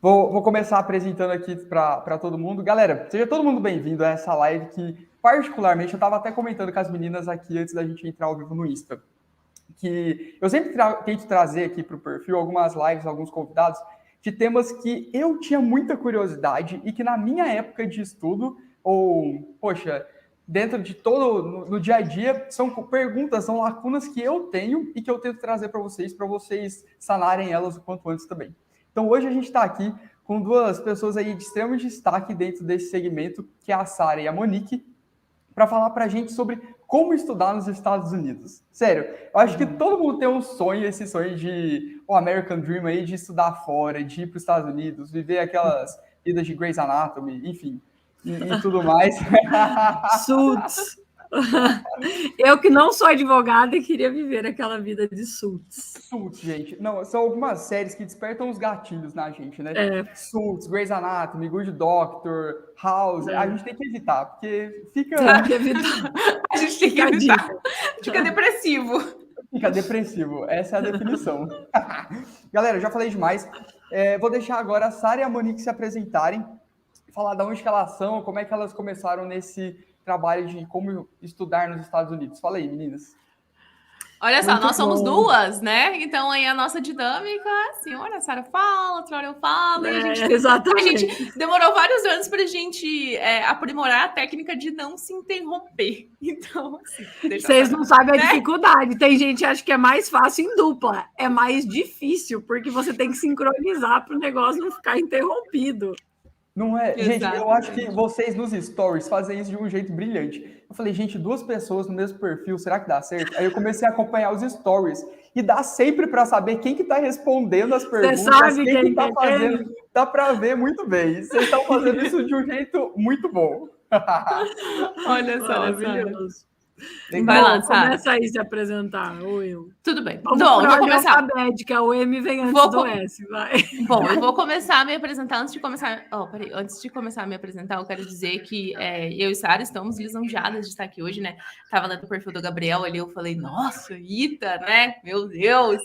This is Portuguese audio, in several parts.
Vou começar apresentando aqui para todo mundo. Galera, seja todo mundo bem-vindo a essa live que, particularmente, eu estava até comentando com as meninas aqui antes da gente entrar ao vivo no Insta, que eu sempre tento trazer aqui para o perfil algumas lives, alguns convidados, de temas que eu tinha muita curiosidade e que na minha época de estudo, ou, poxa, dentro de todo, no dia a dia, são perguntas, são lacunas que eu tenho e que eu tento trazer para vocês sanarem elas o quanto antes também. Então, hoje a gente está aqui com duas pessoas aí de extremo destaque dentro desse segmento, que é a Sara e a Monique, para falar para a gente sobre como estudar nos Estados Unidos. Sério, eu acho que todo mundo tem um sonho, esse sonho de o American Dream aí, de estudar fora, de ir para os Estados Unidos, viver aquelas vidas de Grey's Anatomy, enfim, e tudo mais. Suits. Eu que não sou advogada e queria viver aquela vida de Suits. Suits, gente. Não, são algumas séries que despertam os gatilhos na gente, né? Suits, Grey's Anatomy, Good Doctor, House. A gente tem que evitar, porque fica... Tem que evitar. A gente tem que evitar. Fica depressivo. Fica depressivo. Essa é a definição. Galera, eu já falei demais. Vou deixar agora a Sara e a Monique se apresentarem, falar de onde que elas são, como é que elas começaram nesse trabalho de como estudar nos Estados Unidos. Fala aí, meninas. Olha só, nós somos duas, né? Então aí a nossa dinâmica, assim, olha, a Sara fala, outra hora eu falo. Exatamente. A gente demorou vários anos para a gente aprimorar a técnica de não se interromper. Então, assim, vocês não sabem a dificuldade. Tem gente que acha que é mais fácil em dupla. É mais difícil, porque você tem que sincronizar para o negócio não ficar interrompido. Não é? Exatamente. Gente, eu acho que vocês nos stories fazem isso de um jeito brilhante. Eu falei, gente, 2 pessoas no mesmo perfil, será que dá certo? Aí eu comecei a acompanhar os stories e dá sempre para saber quem que tá respondendo as perguntas, quem que tá fazendo. Dá para ver muito bem. Vocês estão fazendo isso de um jeito muito bom. Olha só, maravilhoso. Vai lá, começa aí se apresentar, ou eu. Tudo bem. Vamos então, eu vou começar. Alfabética, o M vem antes do S, vai. Bom, eu vou começar a me apresentar antes de começar. Antes de começar a me apresentar, eu quero dizer que eu e Sara estamos lisonjeadas de estar aqui hoje, né? Tava lendo o perfil do Gabriel ali, eu falei, nossa, Ita, né? Meu Deus.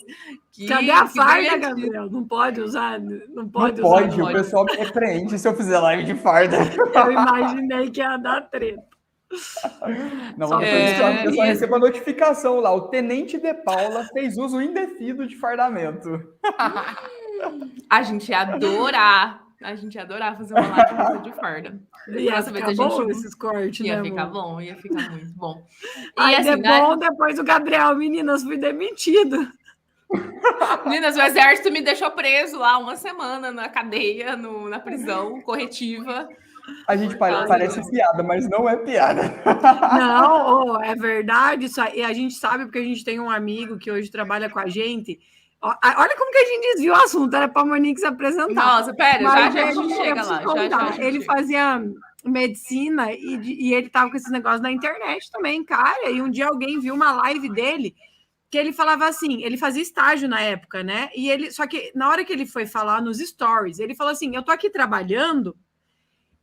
Cadê a farda, Gabriel? Não pode usar? Não pode usar. O pessoal me repreende se eu fizer live de farda. Eu imaginei que ia dar treta. Não, eu só recebo a notificação lá. O Tenente de Paula fez uso indevido de fardamento. A gente ia adorar fazer uma live de farda. Ia ficar bom esses cortes, né? Ia ficar bom, ia ficar muito bom. E aí, assim, depois do Gabriel, meninas, fui demitido. Meninas, o exército me deixou preso lá 1 semana na cadeia, na prisão corretiva. A gente parece piada, mas não é piada. Não, é verdade. Isso aí, a gente sabe porque a gente tem um amigo que hoje trabalha com a gente. Olha como que a gente desviou o assunto, era para a Monique se apresentar. Nossa, pera, já a gente chega lá. Ele fazia medicina e ele tava com esses negócios na internet também, cara. E um dia alguém viu uma live dele que ele falava assim, ele fazia estágio na época, né? Só que na hora que ele foi falar nos stories, ele falou assim, eu tô aqui trabalhando.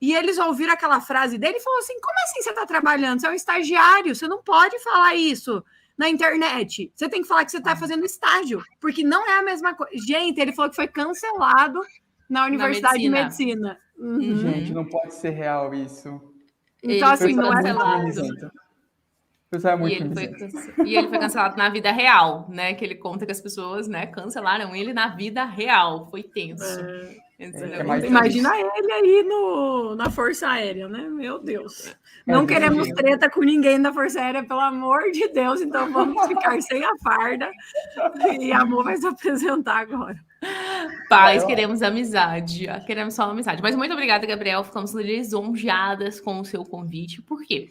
E eles ouviram aquela frase dele e falaram assim, como assim você está trabalhando? Você é um estagiário, você não pode falar isso na internet. Você tem que falar que você está fazendo estágio, porque não é a mesma coisa. Gente, ele falou que foi cancelado na Universidade de Medicina. Uhum. Gente, não pode ser real isso. Então, assim, não é cancelado. E ele foi cancelado na vida real, né? Que ele conta que as pessoas, né, cancelaram ele na vida real. Foi tenso. Imagina ele aí na Força Aérea, né? Meu Deus. Não queremos treta com ninguém da Força Aérea, pelo amor de Deus. Então vamos ficar sem a farda. E a Amor vai se apresentar agora. Paz, queremos amizade. Queremos só amizade. Mas muito obrigada, Gabriel. Ficamos lisonjeadas com o seu convite. Por quê?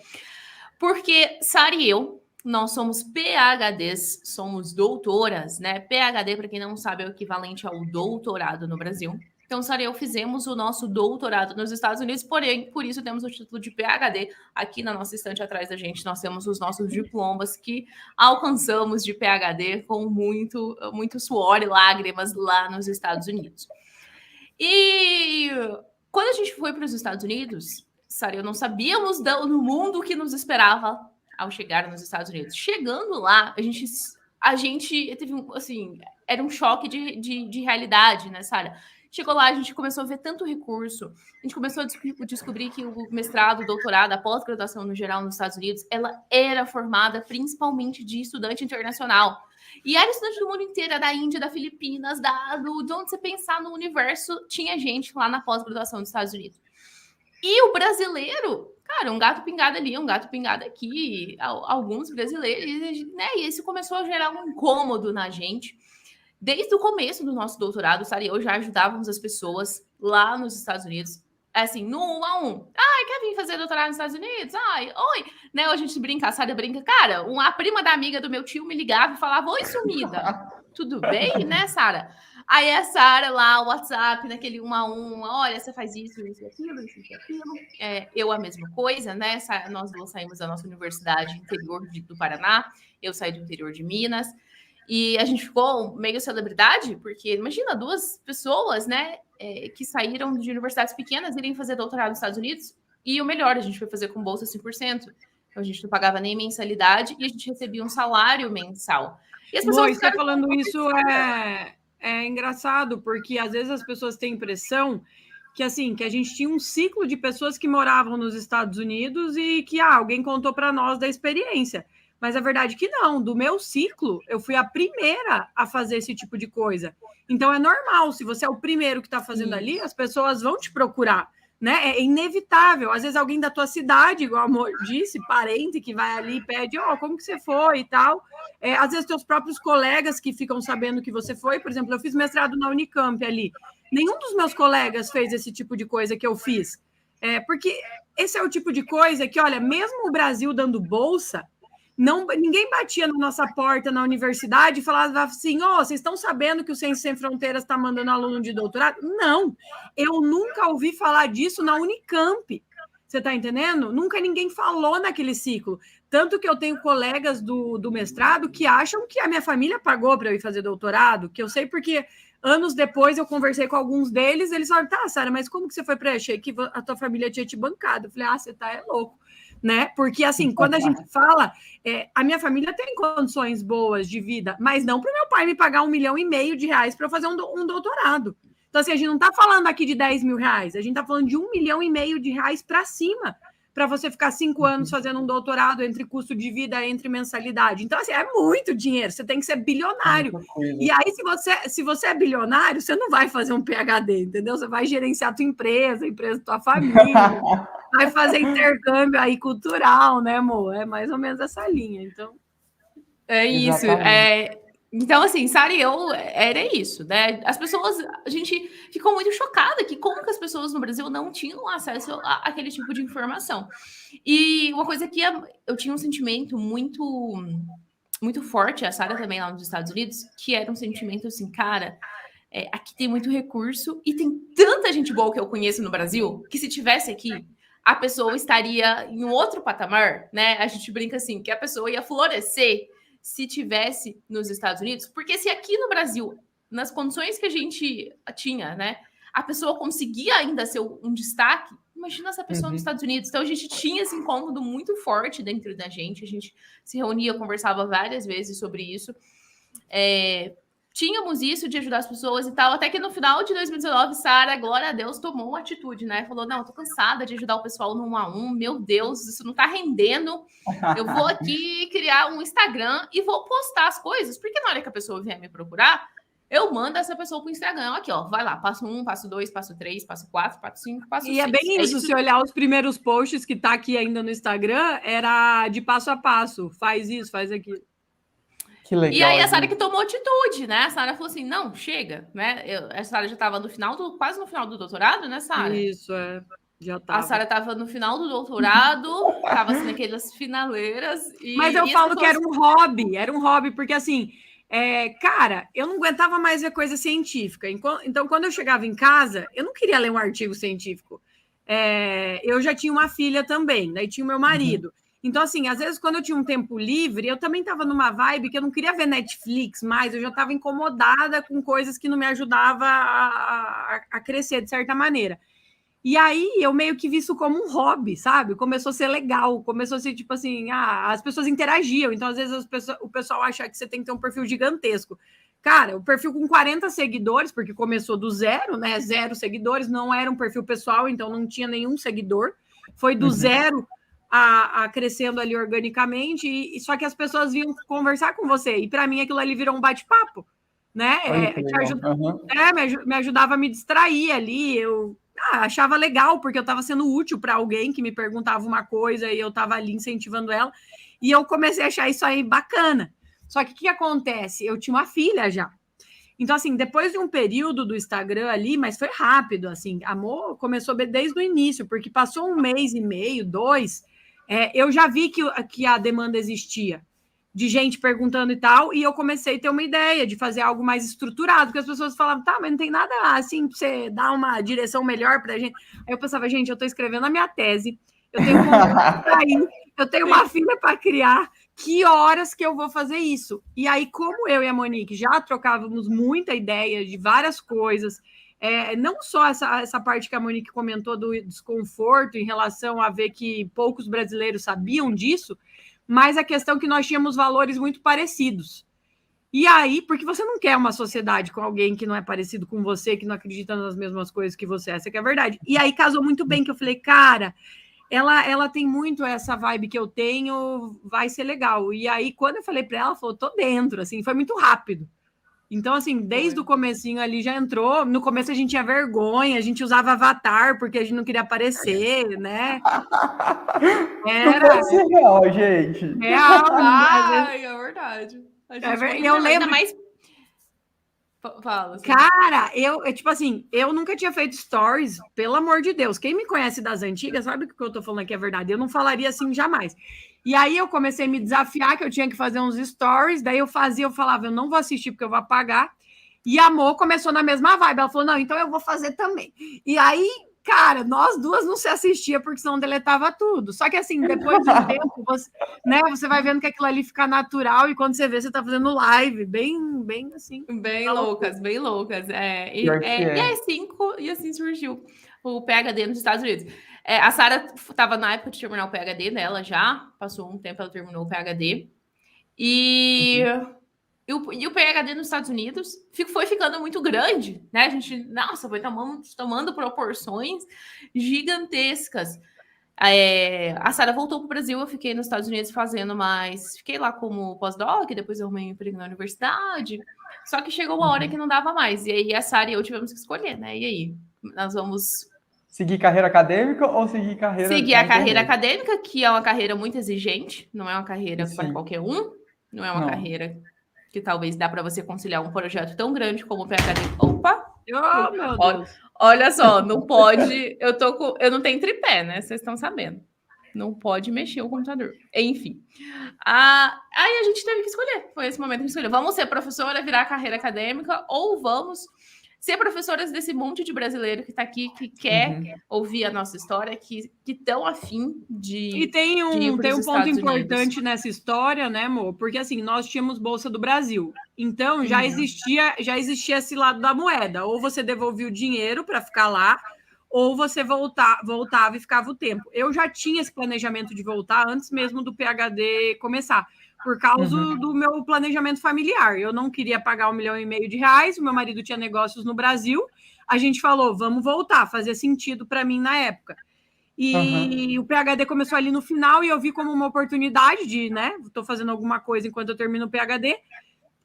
Porque Sara e eu, nós somos PhDs, somos doutoras, né? PhD, para quem não sabe, é o equivalente ao doutorado no Brasil. Então, Sara e eu fizemos o nosso doutorado nos Estados Unidos, porém, por isso temos o título de PhD. Aqui na nossa estante atrás da gente, nós temos os nossos diplomas que alcançamos de PhD com muito suor e lágrimas lá nos Estados Unidos. E quando a gente foi para os Estados Unidos, Sara e eu não sabíamos no mundo o que nos esperava ao chegar nos Estados Unidos. Chegando lá, a gente teve assim, era um choque de realidade, né, Sara? Chegou lá, a gente começou a ver tanto recurso, a gente começou a descobrir que o mestrado, o doutorado, a pós-graduação no geral nos Estados Unidos, ela era formada principalmente de estudante internacional. E era estudante do mundo inteiro, da Índia, da Filipinas, de onde você pensar no universo, tinha gente lá na pós-graduação dos Estados Unidos. E o brasileiro, cara, um gato pingado ali, um gato pingado aqui, alguns brasileiros, né? E isso começou a gerar um incômodo na gente. Desde o começo do nosso doutorado, Sara e eu já ajudávamos as pessoas lá nos Estados Unidos, assim, no 1 a 1. Ai, quer vir fazer doutorado nos Estados Unidos? Ai, oi. Né, a gente brinca, a Sara brinca. Cara, a prima da amiga do meu tio me ligava e falava, oi, sumida. Tudo bem, né, Sara? Aí a Sara lá, o WhatsApp, naquele 1 a 1, olha, você faz isso, isso e aquilo, isso e aquilo. Eu a mesma coisa, né? Nós duas saímos da nossa universidade interior do Paraná, eu saí do interior de Minas. E a gente ficou meio celebridade, porque imagina, 2 pessoas, né, que saíram de universidades pequenas irem fazer doutorado nos Estados Unidos. E o melhor, a gente foi fazer com bolsa 100%. Então a gente não pagava nem mensalidade e a gente recebia um salário mensal. E as pessoas você falando isso é engraçado, porque às vezes as pessoas têm impressão que assim, que a gente tinha um ciclo de pessoas que moravam nos Estados Unidos e que alguém contou para nós da experiência. Mas a verdade é que não, do meu ciclo, eu fui a primeira a fazer esse tipo de coisa. Então é normal, se você é o primeiro que está fazendo ali, as pessoas vão te procurar, né? É inevitável. Às vezes alguém da tua cidade, igual a Amor disse, parente que vai ali e pede, como que você foi e tal. Às vezes teus próprios colegas que ficam sabendo que você foi, por exemplo, eu fiz mestrado na Unicamp ali. Nenhum dos meus colegas fez esse tipo de coisa que eu fiz. Porque esse é o tipo de coisa que, olha, mesmo o Brasil dando bolsa, ninguém batia na nossa porta na universidade e falava assim, vocês estão sabendo que o Ciências Sem Fronteiras está mandando aluno de doutorado? Não, eu nunca ouvi falar disso na Unicamp. Você está entendendo? Nunca ninguém falou naquele ciclo. Tanto que eu tenho colegas do mestrado que acham que a minha família pagou para eu ir fazer doutorado, que eu sei porque anos depois eu conversei com alguns deles, eles falaram, tá, Sara, mas como que você foi para achei que a tua família tinha te bancado? Eu falei, você tá louco. Né? Porque, assim, quando a gente fala, a minha família tem condições boas de vida, mas não para o meu pai me pagar R$1,5 milhão para eu fazer um doutorado. Então, assim, a gente não está falando aqui de R$10 mil, a gente está falando de R$1,5 milhão para cima, para você ficar 5 anos fazendo um doutorado entre custo de vida, entre mensalidade. Então, assim, é muito dinheiro, você tem que ser bilionário. E aí, se você é bilionário, você não vai fazer um PhD, entendeu? Você vai gerenciar a tua empresa, a empresa da tua família, vai fazer intercâmbio aí cultural, né, amor? É mais ou menos essa linha, então. É isso, Então, assim, Sara e eu, era isso, né? As pessoas, a gente ficou muito chocada que como que as pessoas no Brasil não tinham acesso àquele tipo de informação. E uma coisa que eu tinha um sentimento muito, muito forte, a Sara também lá nos Estados Unidos, que era um sentimento assim, cara, aqui tem muito recurso e tem tanta gente boa que eu conheço no Brasil, que se tivesse aqui, a pessoa estaria em um outro patamar, né? A gente brinca assim, que a pessoa ia florescer se tivesse nos Estados Unidos, porque se aqui no Brasil, nas condições que a gente tinha, né, a pessoa conseguia ainda ser um destaque, imagina essa pessoa nos Estados Unidos. Então a gente tinha esse incômodo muito forte dentro da gente, a gente se reunia, conversava várias vezes sobre isso, tínhamos isso de ajudar as pessoas e tal, até que no final de 2019, Sara, glória a Deus, tomou uma atitude, né? Falou, não, eu tô cansada de ajudar o pessoal no 1 a 1, meu Deus, isso não tá rendendo, eu vou aqui criar um Instagram e vou postar as coisas, porque na hora que a pessoa vier me procurar, eu mando essa pessoa pro Instagram, aqui, ó, vai lá, passo 1, passo 2, passo 3, passo 4, passo 5, passo 6. E é bem isso, se olhar os primeiros posts que tá aqui ainda no Instagram, era de passo a passo, faz isso, faz aquilo. Que legal, e aí a Sara que tomou atitude, né? A Sara falou assim, não, chega, né? A Sara já estava quase no final do doutorado, né, Sara? Isso, já estava. A Sara estava no final do doutorado, estava assim, naquelas finaleiras. Mas eu falo que era um hobby, porque assim, cara, eu não aguentava mais ver coisa científica. Então, quando eu chegava em casa, eu não queria ler um artigo científico. Eu já tinha uma filha também, daí tinha o meu marido. Então, assim, às vezes, quando eu tinha um tempo livre, eu também estava numa vibe que eu não queria ver Netflix mais, eu já estava incomodada com coisas que não me ajudavam a crescer, de certa maneira. E aí, eu meio que vi isso como um hobby, sabe? Começou a ser legal, começou a ser, tipo assim, as pessoas interagiam, então, às vezes, o pessoal acha que você tem que ter um perfil gigantesco. Cara, o perfil com 40 seguidores, porque começou do zero, né? 0 seguidores, não era um perfil pessoal, então não tinha nenhum seguidor. Foi do zero a crescendo ali organicamente, e só que as pessoas vinham conversar com você. E para mim aquilo ali virou um bate-papo, né? Me ajudava a me distrair ali. Eu achava legal, porque eu estava sendo útil para alguém que me perguntava uma coisa e eu estava ali incentivando ela. E eu comecei a achar isso aí bacana. Só que o que acontece? Eu tinha uma filha já. Então, assim, depois de um período do Instagram ali, mas foi rápido, assim, amor começou desde o início, porque passou 1 mês e meio, 2, eu já vi que a demanda existia, de gente perguntando e tal, e eu comecei a ter uma ideia de fazer algo mais estruturado, porque as pessoas falavam, tá, mas não tem nada assim pra você dar uma direção melhor pra gente. Aí eu pensava, gente, eu tô escrevendo a minha tese, eu tenho contato pra ir, eu tenho uma filha para criar, que horas que eu vou fazer isso? E aí, como eu e a Monique já trocávamos muita ideia de várias coisas, não só essa parte que a Monique comentou do desconforto em relação a ver que poucos brasileiros sabiam disso, mas a questão que nós tínhamos valores muito parecidos. E aí, porque você não quer uma sociedade com alguém que não é parecido com você, que não acredita nas mesmas coisas que você, essa que é a verdade. E aí casou muito bem, que eu falei, cara, ela tem muito essa vibe que eu tenho, vai ser legal. E aí, quando eu falei para ela, ela falou, tô dentro, assim, foi muito rápido. Então, assim, desde o comecinho ali já entrou. No começo a gente tinha vergonha, a gente usava avatar porque a gente não queria aparecer, né? Não pode ser real, gente. Real. É verdade. Eu lembro... mais... Fala, assim. Cara, tipo assim, eu nunca tinha feito stories, pelo amor de Deus. Quem me conhece das antigas sabe que o que eu tô falando aqui é verdade. Eu não falaria assim jamais. E aí eu comecei a me desafiar que eu tinha que fazer uns stories, daí eu falava, eu não vou assistir porque eu vou apagar. E a Amor começou na mesma vibe. Ela falou, não, então eu vou fazer também. E aí, cara, nós duas não se assistia porque senão deletava tudo. Só que assim, depois de um tempo, você vai vendo que aquilo ali fica natural e quando você vê, você tá fazendo live, bem assim. Bem loucas, bem loucas. E assim surgiu o PhD nos Estados Unidos. A Sara estava na época de terminar o PhD dela já, passou um tempo, ela terminou o PhD. E o PhD nos Estados Unidos foi ficando muito grande, né? A gente, nossa, foi tomando proporções gigantescas. A Sara voltou para o Brasil, eu fiquei nos Estados Unidos fiquei lá como pós-doc, depois eu arrumei um emprego na universidade. Só que chegou uma hora que não dava mais. E aí a Sara e eu tivemos que escolher, né? E aí, nós vamos... Seguir carreira acadêmica ou seguir carreira... Seguir a carreira acadêmica, que é uma carreira muito exigente, não é uma carreira para qualquer um, não é uma carreira que talvez dá para você conciliar um projeto tão grande como o PhD. Opa! Oh, meu Deus! Olha só, não pode... Eu não tenho tripé, né? Vocês estão sabendo. Não pode mexer o computador. Enfim. Aí a gente teve que escolher. Foi esse momento que a gente escolheu. Vamos ser professora, virar carreira acadêmica, ou vamos ser professoras desse monte de brasileiro que está aqui, que quer ouvir a nossa história, que estão afim de... E tem um ponto importante nessa história, né, amor? Porque, assim, nós tínhamos Bolsa do Brasil. Então, já existia esse lado da moeda. Ou você devolvia o dinheiro para ficar lá, ou você voltava e ficava o tempo. Eu já tinha esse planejamento de voltar antes mesmo do PhD começar, por causa do meu planejamento familiar. Eu não queria pagar R$1,5 milhão, o meu marido tinha negócios no Brasil, a gente falou, vamos voltar, fazia sentido para mim na época. E o PhD começou ali no final e eu vi como uma oportunidade de, né, estou fazendo alguma coisa enquanto eu termino o PhD.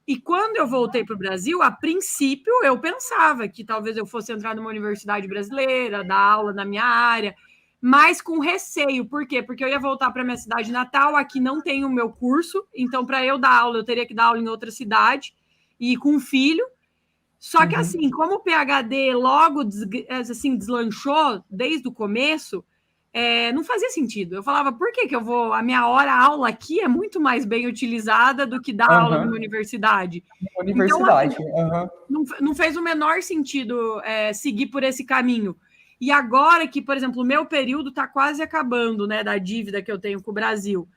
E quando eu voltei para o Brasil, a princípio eu pensava que talvez eu fosse entrar numa universidade brasileira, dar aula na minha área, mas com receio. Por quê? Porque eu ia voltar para minha cidade natal, aqui não tem o meu curso, então para eu dar aula, eu teria que dar aula em outra cidade e com um filho. Só que assim, como o PhD logo assim, deslanchou desde o começo, não fazia sentido. Eu falava, por que eu vou... A minha aula aqui é muito mais bem utilizada do que dar aula numa universidade. Universidade. Então, assim, não fez o menor sentido seguir por esse caminho. E agora que, por exemplo, o meu período está quase acabando, né, da dívida que eu tenho com o Brasil,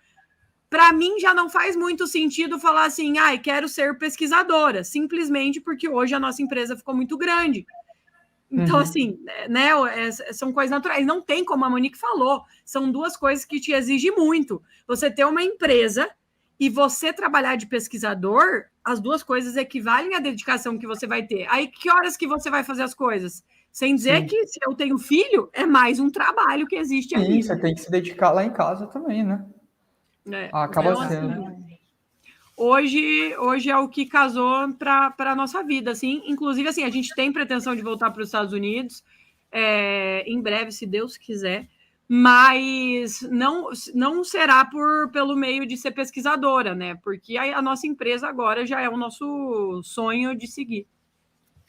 para mim já não faz muito sentido falar assim, quero ser pesquisadora, simplesmente porque hoje a nossa empresa ficou muito grande. Então, assim, né, são coisas naturais. Não tem, como a Monique falou, são duas coisas que te exigem muito. Você ter uma empresa e você trabalhar de pesquisador as duas coisas equivalem à dedicação que você vai ter. Aí, que horas que você vai fazer as coisas? Sem dizer Sim. que se eu tenho filho, é mais um trabalho que existe ali. Sim, você tem que se dedicar lá em casa também, né? Acaba Então, sendo. assim, hoje é o que casou para a nossa vida, assim. Inclusive, assim, a gente tem pretensão de voltar para os Estados Unidos em breve, se Deus quiser, mas não será pelo meio de ser pesquisadora, né? Porque a nossa empresa agora já é o nosso sonho de seguir.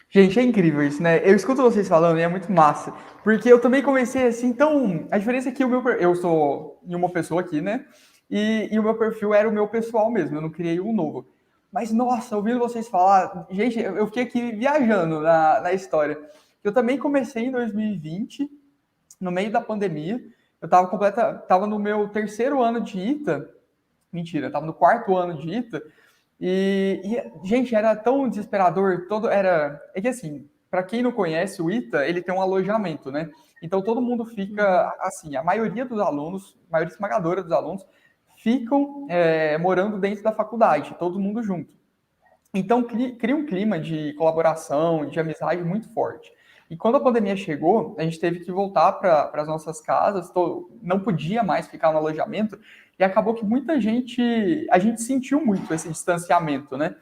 Gente, é incrível isso, né? Eu escuto vocês falando e é muito massa. Porque eu também comecei assim, então. A diferença é que eu sou uma pessoa aqui, né? E o meu perfil era o meu pessoal mesmo, eu não criei um novo. Mas, nossa, ouvindo vocês falar, gente, eu fiquei aqui viajando na história. Eu também comecei em 2020, no meio da pandemia. Eu tava no meu terceiro ano de ITA. Mentira, eu tava no quarto ano de ITA. Gente, era tão desesperador, é que assim, para quem não conhece, o ITA, ele tem um alojamento, né? Então todo mundo fica, assim, a maioria dos alunos, a maioria esmagadora dos alunos, ficam morando dentro da faculdade, todo mundo junto. Então cria um clima de colaboração, de amizade muito forte. E quando a pandemia chegou, a gente teve que voltar para as nossas casas, não podia mais ficar no alojamento, e acabou que a gente sentiu muito esse distanciamento, né?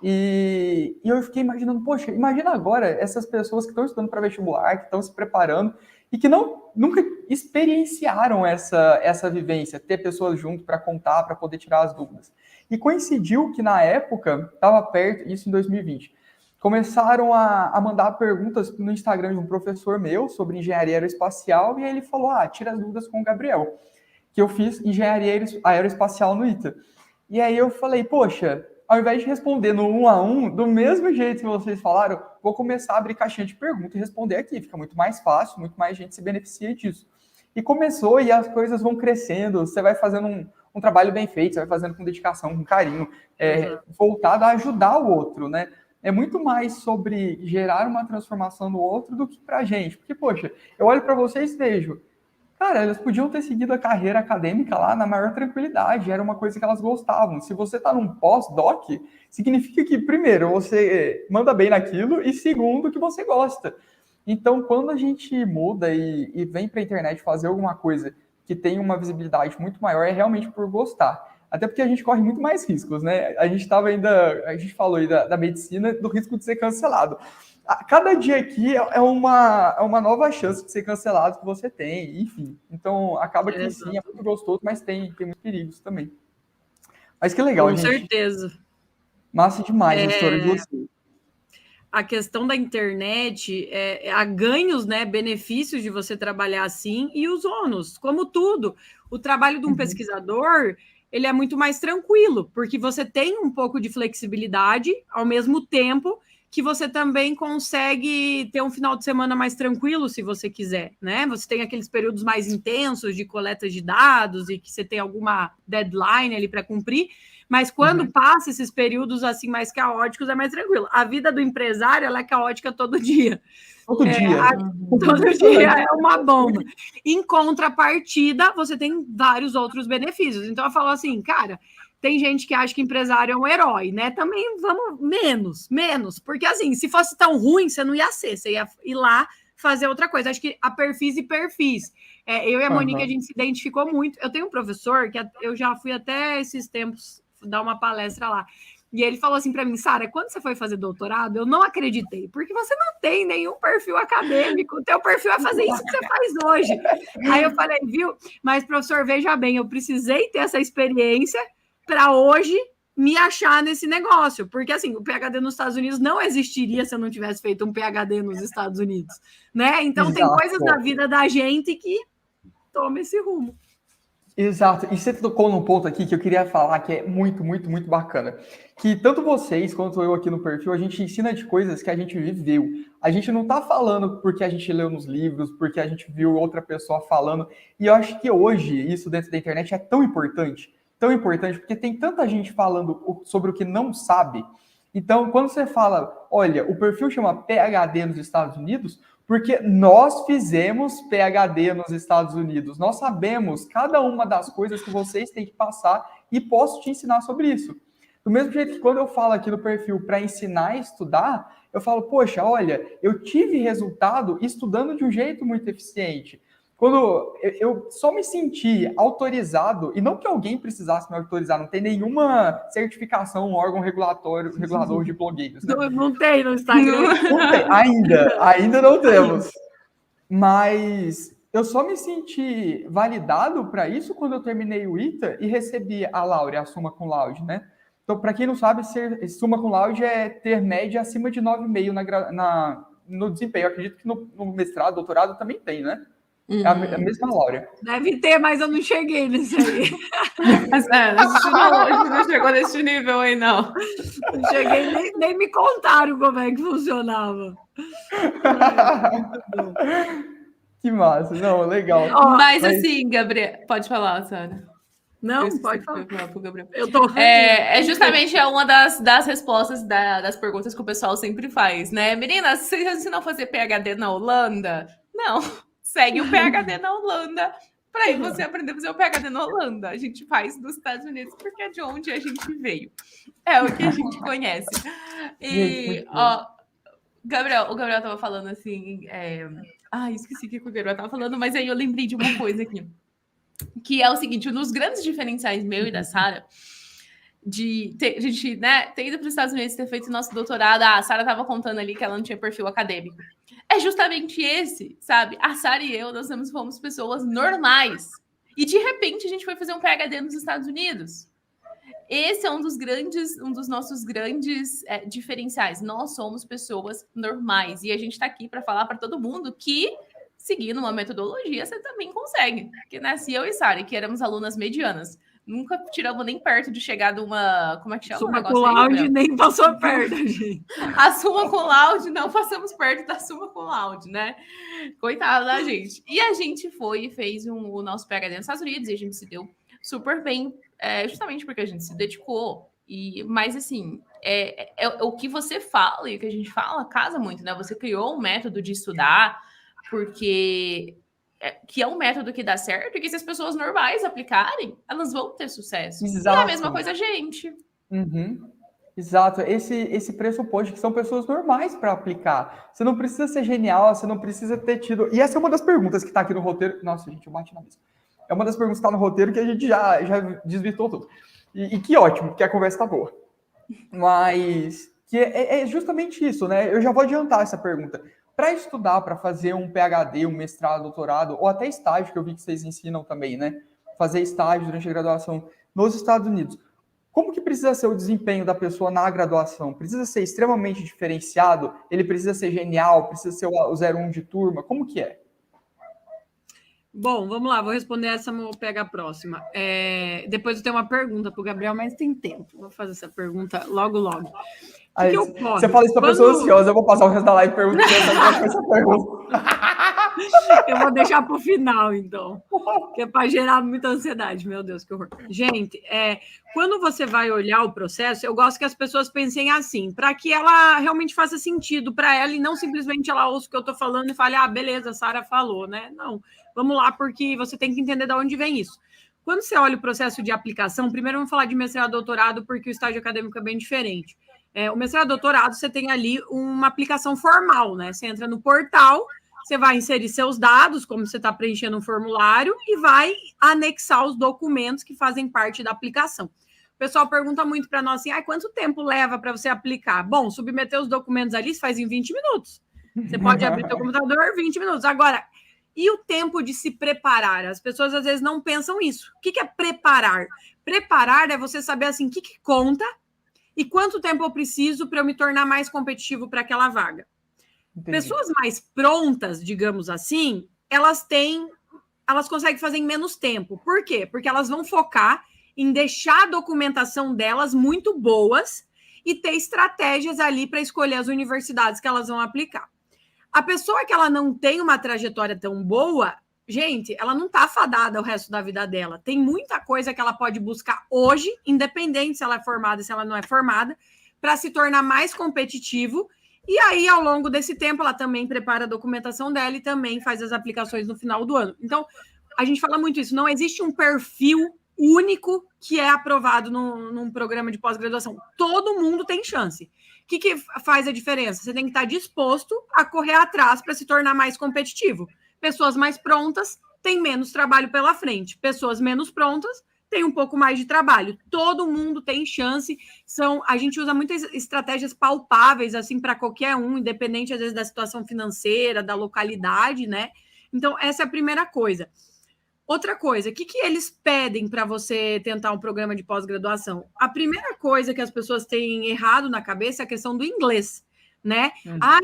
E eu fiquei imaginando, poxa, imagina agora essas pessoas que estão estudando para vestibular, que estão se preparando e que nunca experienciaram essa vivência, ter pessoas junto para contar, para poder tirar as dúvidas. E coincidiu que na época, estava perto, isso em 2020, começaram a mandar perguntas no Instagram de um professor meu sobre engenharia aeroespacial, e aí ele falou, tira as dúvidas com o Gabriel, que eu fiz engenharia aeroespacial no ITA. E aí eu falei, poxa, ao invés de responder no 1 a 1, do mesmo jeito que vocês falaram, vou começar a abrir caixinha de pergunta e responder aqui. Fica muito mais fácil, muito mais gente se beneficia disso. E começou, e as coisas vão crescendo, você vai fazendo um trabalho bem feito, você vai fazendo com dedicação, com carinho, voltado a ajudar o outro, né? É muito mais sobre gerar uma transformação no outro do que pra gente. Porque, poxa, eu olho para vocês e vejo, cara, elas podiam ter seguido a carreira acadêmica lá na maior tranquilidade, era uma coisa que elas gostavam. Se você está num pós-doc, significa que, primeiro, você manda bem naquilo e, segundo, que você gosta. Então, quando a gente muda e vem para a internet fazer alguma coisa que tem uma visibilidade muito maior, é realmente por gostar. Até porque a gente corre muito mais riscos, né? A gente falou aí da medicina, do risco de ser cancelado. Cada dia aqui é uma nova chance de ser cancelado que você tem, enfim. Então, acaba que sim, é muito gostoso, mas tem muitos perigos também. Mas que legal, gente. Com certeza. Massa demais a história de vocês. A questão da internet, há ganhos, né, benefícios de você trabalhar assim, e os ônus, como tudo. O trabalho de um pesquisador, ele é muito mais tranquilo, porque você tem um pouco de flexibilidade, ao mesmo tempo que você também consegue ter um final de semana mais tranquilo, se você quiser, né? Você tem aqueles períodos mais intensos de coleta de dados e que você tem alguma deadline ali para cumprir, mas quando passa esses períodos assim mais caóticos, é mais tranquilo. A vida do empresário, ela é caótica todo dia. Todo dia. Todo dia é uma bomba. Em contrapartida, você tem vários outros benefícios. Então, eu falo assim, cara, tem gente que acha que empresário é um herói, né? Também vamos menos. Porque, assim, se fosse tão ruim, você não ia ser. Você ia ir lá fazer outra coisa. Acho que a perfis e perfis. Eu e a Monique, a gente se identificou muito. Eu tenho um professor que eu já fui até esses tempos dar uma palestra lá. E ele falou assim para mim, Sara, quando você foi fazer doutorado, eu não acreditei, porque você não tem nenhum perfil acadêmico, o teu perfil é fazer isso que você faz hoje. Aí eu falei, viu? Mas, professor, veja bem, eu precisei ter essa experiência para hoje me achar nesse negócio, porque assim, o PhD nos Estados Unidos não existiria se eu não tivesse feito um PhD nos Estados Unidos, né? Então tem coisas na vida da gente que toma esse rumo. Exato, e você tocou num ponto aqui que eu queria falar que é muito, muito, muito bacana. Que tanto vocês quanto eu aqui no perfil, a gente ensina de coisas que a gente viveu. A gente não tá falando porque a gente leu nos livros, porque a gente viu outra pessoa falando. E eu acho que hoje, isso dentro da internet é tão importante, porque tem tanta gente falando sobre o que não sabe. Então, quando você fala, olha, o perfil chama PhD nos Estados Unidos, porque nós fizemos PhD nos Estados Unidos. Nós sabemos cada uma das coisas que vocês têm que passar e posso te ensinar sobre isso. Do mesmo jeito que quando eu falo aqui no perfil para ensinar a estudar, eu falo, poxa, olha, eu tive resultado estudando de um jeito muito eficiente. Quando eu só me senti autorizado, e não que alguém precisasse me autorizar, não tem nenhuma certificação, um órgão regulador de blogueiros. Né? Não tem no Instagram. Não tem, ainda não temos. Mas eu só me senti validado para isso quando eu terminei o ITA e recebi a Laurea, a Summa Cum Laude, né? Então, para quem não sabe, Summa Cum Laude é ter média acima de 9,5 no desempenho. Eu acredito que no mestrado, doutorado também tem, né? É a mesma Laurea. Deve ter, mas eu não cheguei nesse aí. A gente não chegou nesse nível aí, não. Não cheguei, nem me contaram como é que funcionava. Que massa. Não, legal. Mas assim, Gabriel... Pode falar, Sara. Não, pode falar. Gabriel. Eu tô... É justamente uma das respostas das perguntas que o pessoal sempre faz, né? Meninas, vocês ensinam a fazer PhD na Holanda? Não. Segue o PhD na Holanda para aí você aprender a fazer o PhD na Holanda. A gente faz dos Estados Unidos porque é de onde a gente veio. É o que a gente conhece. E, ó, o Gabriel estava falando assim... esqueci o que o Gabriel estava falando, mas aí eu lembrei de uma coisa aqui. Que é o seguinte, um dos grandes diferenciais meu e da Sara, a gente, né, ter ido para os Estados Unidos, ter feito nosso doutorado, a Sara estava contando ali que ela não tinha perfil acadêmico. É justamente esse, sabe? A Sara e eu, nós fomos pessoas normais. E, de repente, a gente foi fazer um PhD nos Estados Unidos. Esse é um dos nossos grandes diferenciais. Nós somos pessoas normais. E a gente está aqui para falar para todo mundo que, seguindo uma metodologia, você também consegue. Porque nasci eu e Sara, que éramos alunas medianas. Nunca tiramos nem perto de chegar de uma... Como é que chama? Summa Cum Laude nem passou perto, gente. A Summa Cum Laude, não passamos perto da Summa Cum Laude, né? Coitada da gente. E a gente foi e fez o nosso PhD nos Estados Unidos e a gente se deu super bem, justamente porque a gente se dedicou. Mas, assim, o que você fala e o que a gente fala casa muito, né? Você criou um método de estudar porque... que é um método que dá certo e que se as pessoas normais aplicarem, elas vão ter sucesso. Exato. E é a mesma coisa a gente. Uhum. Exato. Esse pressuposto que são pessoas normais para aplicar. Você não precisa ser genial, você não precisa ter tido... E essa é uma das perguntas que está aqui no roteiro. Nossa, gente, eu bati na mesa. É uma das perguntas que está no roteiro que a gente já desvirtuou tudo. E que ótimo, porque a conversa está boa. Mas que é justamente isso, né? Eu já vou adiantar essa pergunta. Para estudar, para fazer um PhD, um mestrado, doutorado, ou até estágio, que eu vi que vocês ensinam também, né? Fazer estágio durante a graduação nos Estados Unidos. Como que precisa ser o desempenho da pessoa na graduação? Precisa ser extremamente diferenciado? Ele precisa ser genial? Precisa ser o 01 de turma? Como que é? Bom, vamos lá, vou responder essa, vou pegar a próxima. Depois eu tenho uma pergunta para o Gabriel, mas tem tempo. Vou fazer essa pergunta logo. Aí, você fala isso para pessoa ansiosa, eu vou passar o resto da live perguntando essa pergunta. Eu vou deixar para o final, então, que é para gerar muita ansiedade. Meu Deus, que horror. Gente, quando você vai olhar o processo, eu gosto que as pessoas pensem assim, para que ela realmente faça sentido para ela e não simplesmente ela ouça o que eu estou falando e fale, beleza, a Sara falou, né? Não, vamos lá, porque você tem que entender de onde vem isso. Quando você olha o processo de aplicação, primeiro vamos falar de mestrado e doutorado, porque o estágio acadêmico é bem diferente. O mestrado e doutorado, você tem ali uma aplicação formal, né? Você entra no portal, você vai inserir seus dados, como você está preenchendo um formulário, e vai anexar os documentos que fazem parte da aplicação. O pessoal pergunta muito para nós assim, quanto tempo leva para você aplicar? Bom, submeter os documentos ali se faz em 20 minutos. Você pode abrir seu computador 20 minutos. Agora, e o tempo de se preparar? As pessoas às vezes não pensam isso. O que é preparar? Preparar é você saber assim, o que conta e quanto tempo eu preciso para eu me tornar mais competitivo para aquela vaga. Entendi. Pessoas mais prontas, digamos assim, elas conseguem fazer em menos tempo. Por quê? Porque elas vão focar em deixar a documentação delas muito boas e ter estratégias ali para escolher as universidades que elas vão aplicar. A pessoa que ela não tem uma trajetória tão boa, gente, ela não está fadada o resto da vida dela. Tem muita coisa que ela pode buscar hoje, independente se ela é formada, se ela não é formada, para se tornar mais competitivo. E aí, ao longo desse tempo, ela também prepara a documentação dela e também faz as aplicações no final do ano. Então, a gente fala muito isso. Não existe um perfil único que é aprovado num programa de pós-graduação. Todo mundo tem chance. O que faz a diferença? Você tem que estar disposto a correr atrás para se tornar mais competitivo. Pessoas mais prontas têm menos trabalho pela frente. Pessoas menos prontas têm um pouco mais de trabalho. Todo mundo tem chance. A gente usa muitas estratégias palpáveis assim para qualquer um, independente às vezes da situação financeira, da localidade, né? Então, essa é a primeira coisa. Outra coisa, o que eles pedem para você tentar um programa de pós-graduação? A primeira coisa que as pessoas têm errado na cabeça é a questão do inglês, né?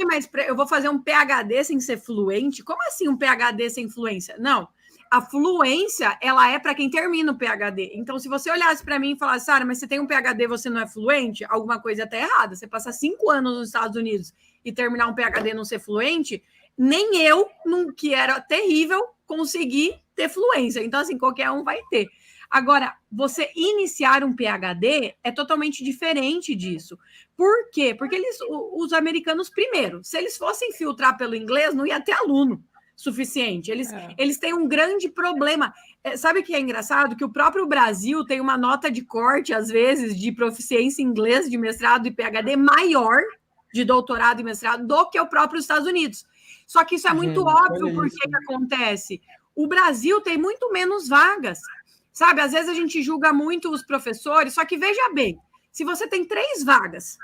Mas eu vou fazer um PhD sem ser fluente? Como assim um PhD sem fluência? Não, a fluência, ela é para quem termina o PhD. Então, se você olhasse para mim e falasse, Sara, mas você tem um PhD e você não é fluente, alguma coisa está errada. Você passar 5 anos nos Estados Unidos e terminar um PhD e não ser fluente, nem eu, que era terrível, consegui ter fluência. Então, assim, qualquer um vai ter. Agora, você iniciar um PhD é totalmente diferente disso. Por quê? Porque os americanos, primeiro, se eles fossem filtrar pelo inglês, não ia ter aluno suficiente. Eles têm um grande problema. Sabe o que é engraçado? Que o próprio Brasil tem uma nota de corte, às vezes, de proficiência em inglês, de mestrado e PhD maior, de doutorado e mestrado, do que o próprio Estados Unidos. Só que isso é muito óbvio. Por que acontece? O Brasil tem muito menos vagas, sabe? Às vezes a gente julga muito os professores, só que veja bem, se você tem 3 vagas,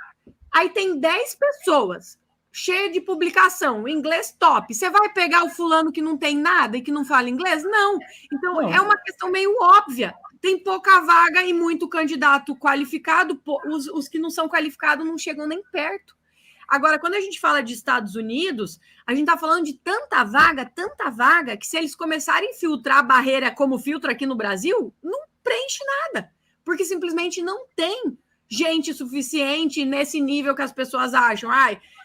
aí tem 10 pessoas, cheia de publicação, inglês top, você vai pegar o fulano que não tem nada e que não fala inglês? Não. Então, é uma questão meio óbvia. Tem pouca vaga e muito candidato qualificado, os que não são qualificados não chegam nem perto. Agora, quando a gente fala de Estados Unidos, a gente está falando de tanta vaga, que se eles começarem a filtrar a barreira como filtro aqui no Brasil, não preenche nada, porque simplesmente não tem gente suficiente nesse nível que as pessoas acham.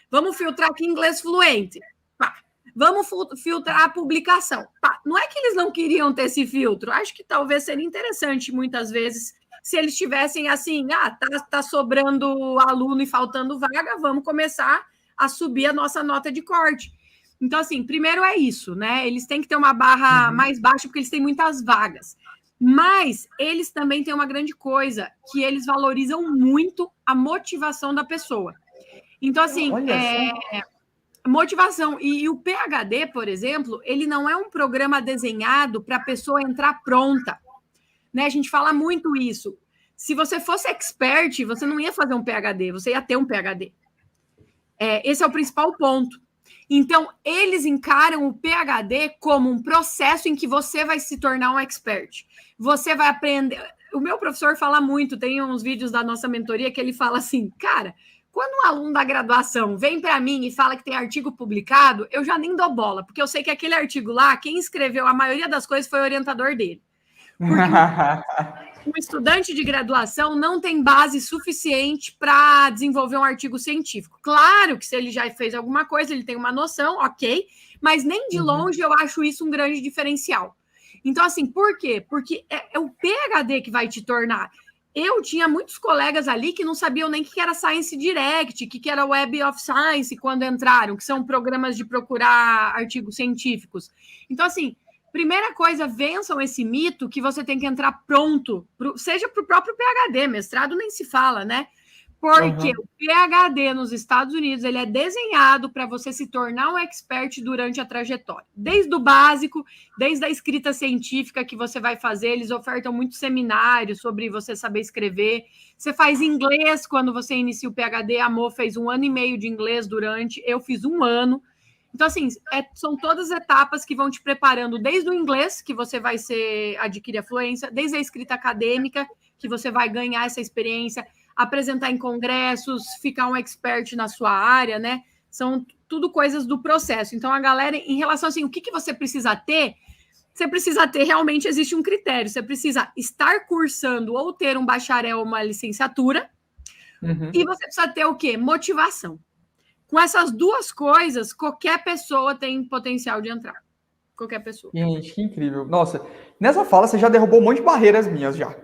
Vamos filtrar aqui inglês fluente. Pá. Vamos filtrar a publicação. Pá. Não é que eles não queriam ter esse filtro. Acho que talvez seria interessante, muitas vezes, se eles tivessem assim, tá sobrando aluno e faltando vaga, vamos começar a subir a nossa nota de corte. Então, assim, primeiro é isso, né? Eles têm que ter uma barra mais baixa, porque eles têm muitas vagas. Mas eles também têm uma grande coisa, que eles valorizam muito a motivação da pessoa. Então, assim, motivação. E o PhD, por exemplo, ele não é um programa desenhado para a pessoa entrar pronta. Né? A gente fala muito isso. Se você fosse expert, você não ia fazer um PhD, você ia ter um PhD. Esse é o principal ponto. Então, eles encaram o PhD como um processo em que você vai se tornar um expert. Você vai aprender... O meu professor fala muito, tem uns vídeos da nossa mentoria que ele fala assim, cara, quando um aluno da graduação vem para mim e fala que tem artigo publicado, eu já nem dou bola, porque eu sei que aquele artigo lá, quem escreveu a maioria das coisas foi o orientador dele. Porque um estudante de graduação não tem base suficiente para desenvolver um artigo científico. Claro que se ele já fez alguma coisa, ele tem uma noção, ok, mas nem de longe eu acho isso um grande diferencial. Então, assim, por quê? Porque é o PhD que vai te tornar. Eu tinha muitos colegas ali que não sabiam nem o que era Science Direct, o que era Web of Science quando entraram, que são programas de procurar artigos científicos. Então, assim, primeira coisa, vençam esse mito que você tem que entrar pronto, seja para o próprio PhD, mestrado nem se fala, né? Porque o PhD nos Estados Unidos, ele é desenhado para você se tornar um expert durante a trajetória. Desde o básico, desde a escrita científica que você vai fazer, eles ofertam muitos seminários sobre você saber escrever. Você faz inglês quando você inicia o PhD, a Mo fez 1 ano e meio de inglês durante, eu fiz 1 ano. Então, assim, são todas etapas que vão te preparando desde o inglês, que você vai adquirir a fluência, desde a escrita acadêmica, que você vai ganhar essa experiência, apresentar em congressos, ficar um expert na sua área, né? São tudo coisas do processo. Então, a galera, em relação assim, o que você precisa ter? Você precisa ter, realmente, existe um critério. Você precisa estar cursando ou ter um bacharel ou uma licenciatura. E você precisa ter o quê? Motivação. Com essas 2 coisas, qualquer pessoa tem potencial de entrar. Qualquer pessoa. Gente, que incrível. Nossa, nessa fala você já derrubou um monte de barreiras minhas já.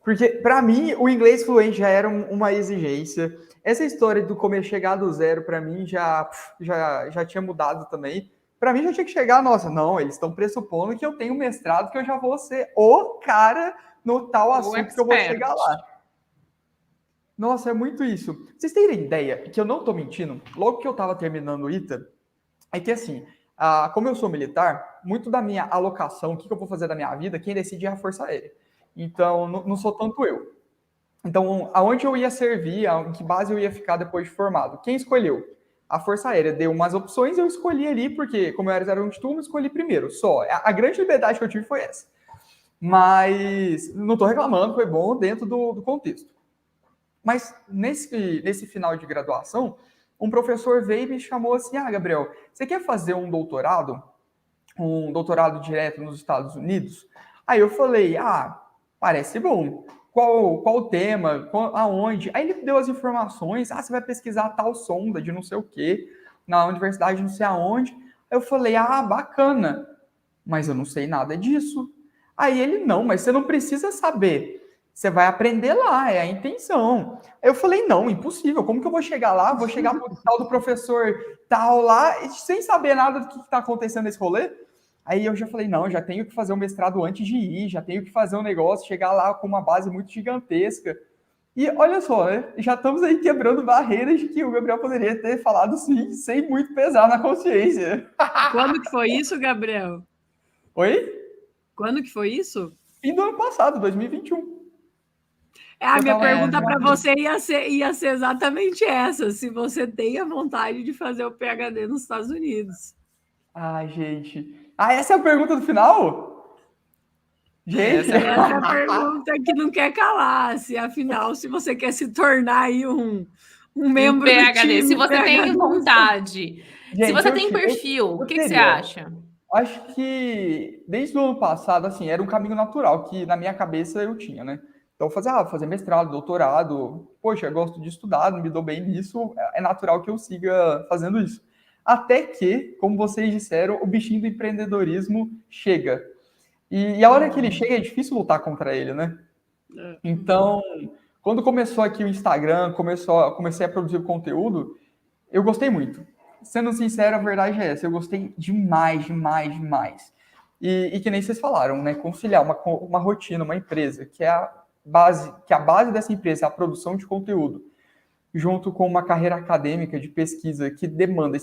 Porque, para mim, o inglês fluente já era uma exigência. Essa história do chegar do zero, para mim, já tinha mudado também. para mim já tinha que chegar, nossa, não, eles estão pressupondo que eu tenho mestrado, que eu já vou ser o cara no tal assunto que eu vou chegar lá. Nossa, é muito isso. Vocês terem ideia, que eu não tô mentindo, logo que eu tava terminando o ITA, é que assim, como eu sou militar, muito da minha alocação, o que eu vou fazer da minha vida, quem decide é a Força Aérea. Então, não sou tanto eu. Então, aonde eu ia servir, em que base eu ia ficar depois de formado? Quem escolheu? A Força Aérea deu umas opções, eu escolhi ali, porque como eu era 01 de turma, eu escolhi primeiro, só. A grande liberdade que eu tive foi essa. Mas, não tô reclamando, foi bom dentro do contexto. Mas, nesse final de graduação, um professor veio e me chamou assim, Gabriel, você quer fazer um doutorado direto nos Estados Unidos? Aí eu falei, parece bom. Qual o tema? Aonde? Aí ele deu as informações, você vai pesquisar tal sonda de não sei o quê, na universidade não sei aonde. Aí eu falei, bacana, mas eu não sei nada disso. Aí ele, não, mas você não precisa saber. Você vai aprender lá, é a intenção. Aí eu falei, não, impossível. Como que eu vou chegar lá? Vou chegar pro tal do professor tal lá, sem saber nada do que está acontecendo nesse rolê? Aí eu já falei, não, já tenho que fazer um mestrado antes de ir, já tenho que fazer um negócio, chegar lá com uma base muito gigantesca. E olha só, né? Já estamos aí quebrando barreiras de que o Gabriel poderia ter falado sim, sem muito pesar na consciência. Quando que foi isso, Gabriel? Oi? Quando que foi isso? Fim do ano passado, 2021. A minha pergunta para você ia ser exatamente essa, se você tem a vontade de fazer o PhD nos Estados Unidos. Ai, gente. Essa é a pergunta do final? Gente. Essa é a pergunta que não quer calar. Afinal, se você quer se tornar aí um membro do PhD, se você tem vontade, gente, se você tem perfil, o que você acha? Acho que desde o ano passado, assim, era um caminho natural que na minha cabeça eu tinha, né? Então, fazer mestrado, doutorado, poxa, eu gosto de estudar, me dou bem nisso, é natural que eu siga fazendo isso. Até que, como vocês disseram, o bichinho do empreendedorismo chega. E a hora que ele chega, é difícil lutar contra ele, né? Então, quando começou aqui o Instagram, comecei a produzir conteúdo, eu gostei muito. Sendo sincero, a verdade é essa, eu gostei demais. E que nem vocês falaram, né? Conciliar uma rotina, uma empresa, que a base dessa empresa é a produção de conteúdo, junto com uma carreira acadêmica de pesquisa que demanda.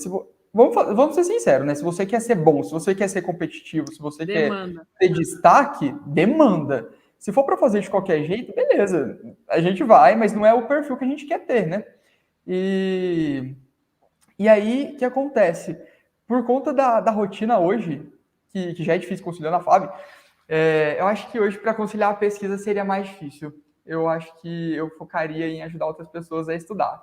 Vamos ser sinceros, né? Se você quer ser bom, se você quer ser competitivo, se você quer ter destaque, demanda. Se for para fazer de qualquer jeito, beleza, a gente vai, mas não é o perfil que a gente quer ter, né? E aí, o que acontece? Por conta da rotina hoje, que já é difícil conciliar na FAB, eu acho que hoje, para conciliar a pesquisa, seria mais difícil. Eu acho que eu focaria em ajudar outras pessoas a estudar.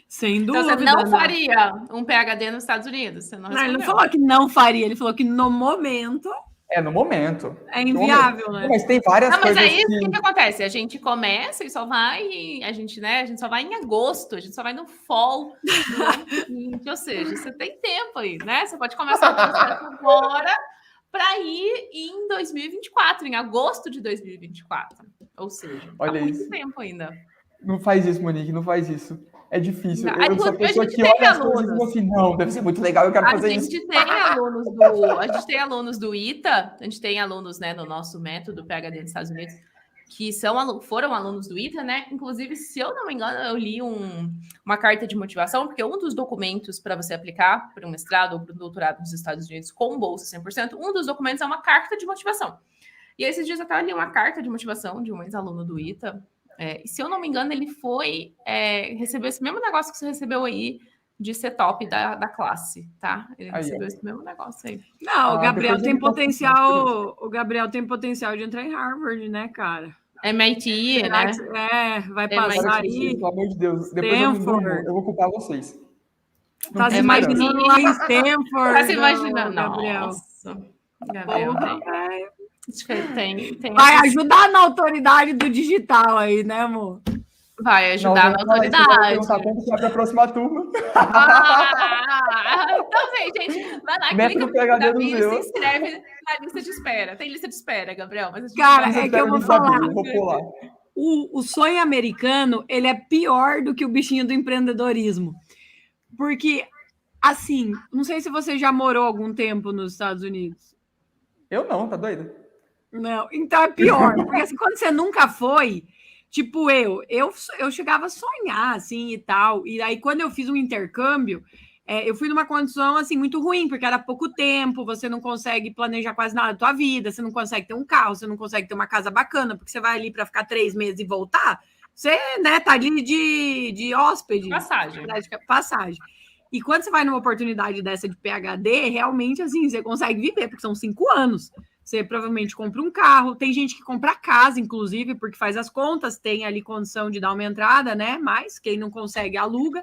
Sem dúvida. Então, você não faria um PhD nos Estados Unidos? Você não, ele não falou que não faria, ele falou que no momento... no momento. É inviável, né? Mas tem várias coisas. Mas aí, o que acontece? A gente começa e só vai... A gente só vai em agosto, a gente só vai no fall do ano seguinte. Ou seja, você tem tempo aí, né? Você pode começar o processo agora para ir em 2024, em agosto de 2024. Ou seja, olha muito isso. Tempo ainda. Não faz isso, Monique, não faz isso. É difícil. Não, eu sou a pessoa que olha as coisas e digo assim, não, deve ser muito legal, eu quero fazer isso. A gente tem alunos do ITA, a gente tem alunos, né, no nosso método PhD dos Estados Unidos, que foram alunos do ITA, né? Inclusive, se eu não me engano, eu li uma carta de motivação, porque um dos documentos para você aplicar para um mestrado ou para um doutorado nos Estados Unidos com bolsa 100%, um dos documentos é uma carta de motivação. E esses dias eu até li uma carta de motivação de um ex-aluno do ITA, e se eu não me engano, ele foi receber esse mesmo negócio que você recebeu aí, de ser top da classe, tá? Ele recebeu esse mesmo negócio aí. Não, o Gabriel tem potencial. O Gabriel tem potencial de entrar em Harvard, né, cara? MIT, né? Vai passar aí. Pelo amor de Deus, depois eu vou culpar vocês. Tá se imaginando lá em Stanford. Tá se imaginando, Gabriel. Nossa. Gabriel tem. Vai ajudar na autoridade do digital aí, né, amor? Vai ajudar na autoridade. Como que vai para a próxima turma? Então, gente, vai lá, clica no Gabi e se inscreve na lista de espera. Tem lista de espera, Gabriel. Mas cara, é que eu vou falar. Eu vou pular. O sonho americano, ele é pior do que o bichinho do empreendedorismo. Porque Assim, não sei se você já morou algum tempo nos Estados Unidos. Eu não, tá doido? Não, então é pior, porque assim, quando você nunca foi, tipo eu chegava a sonhar, assim, e tal, e aí quando eu fiz um intercâmbio, eu fui numa condição, assim, muito ruim, porque era pouco tempo, você não consegue planejar quase nada da tua vida, você não consegue ter um carro, você não consegue ter uma casa bacana, porque você vai ali para ficar 3 meses e voltar, você, né, tá ali de hóspede. Passagem. E quando você vai numa oportunidade dessa de PhD, realmente, assim, você consegue viver, porque são 5 anos. Você provavelmente compra um carro, tem gente que compra casa, inclusive, porque faz as contas, tem ali condição de dar uma entrada, né? Mas quem não consegue, aluga.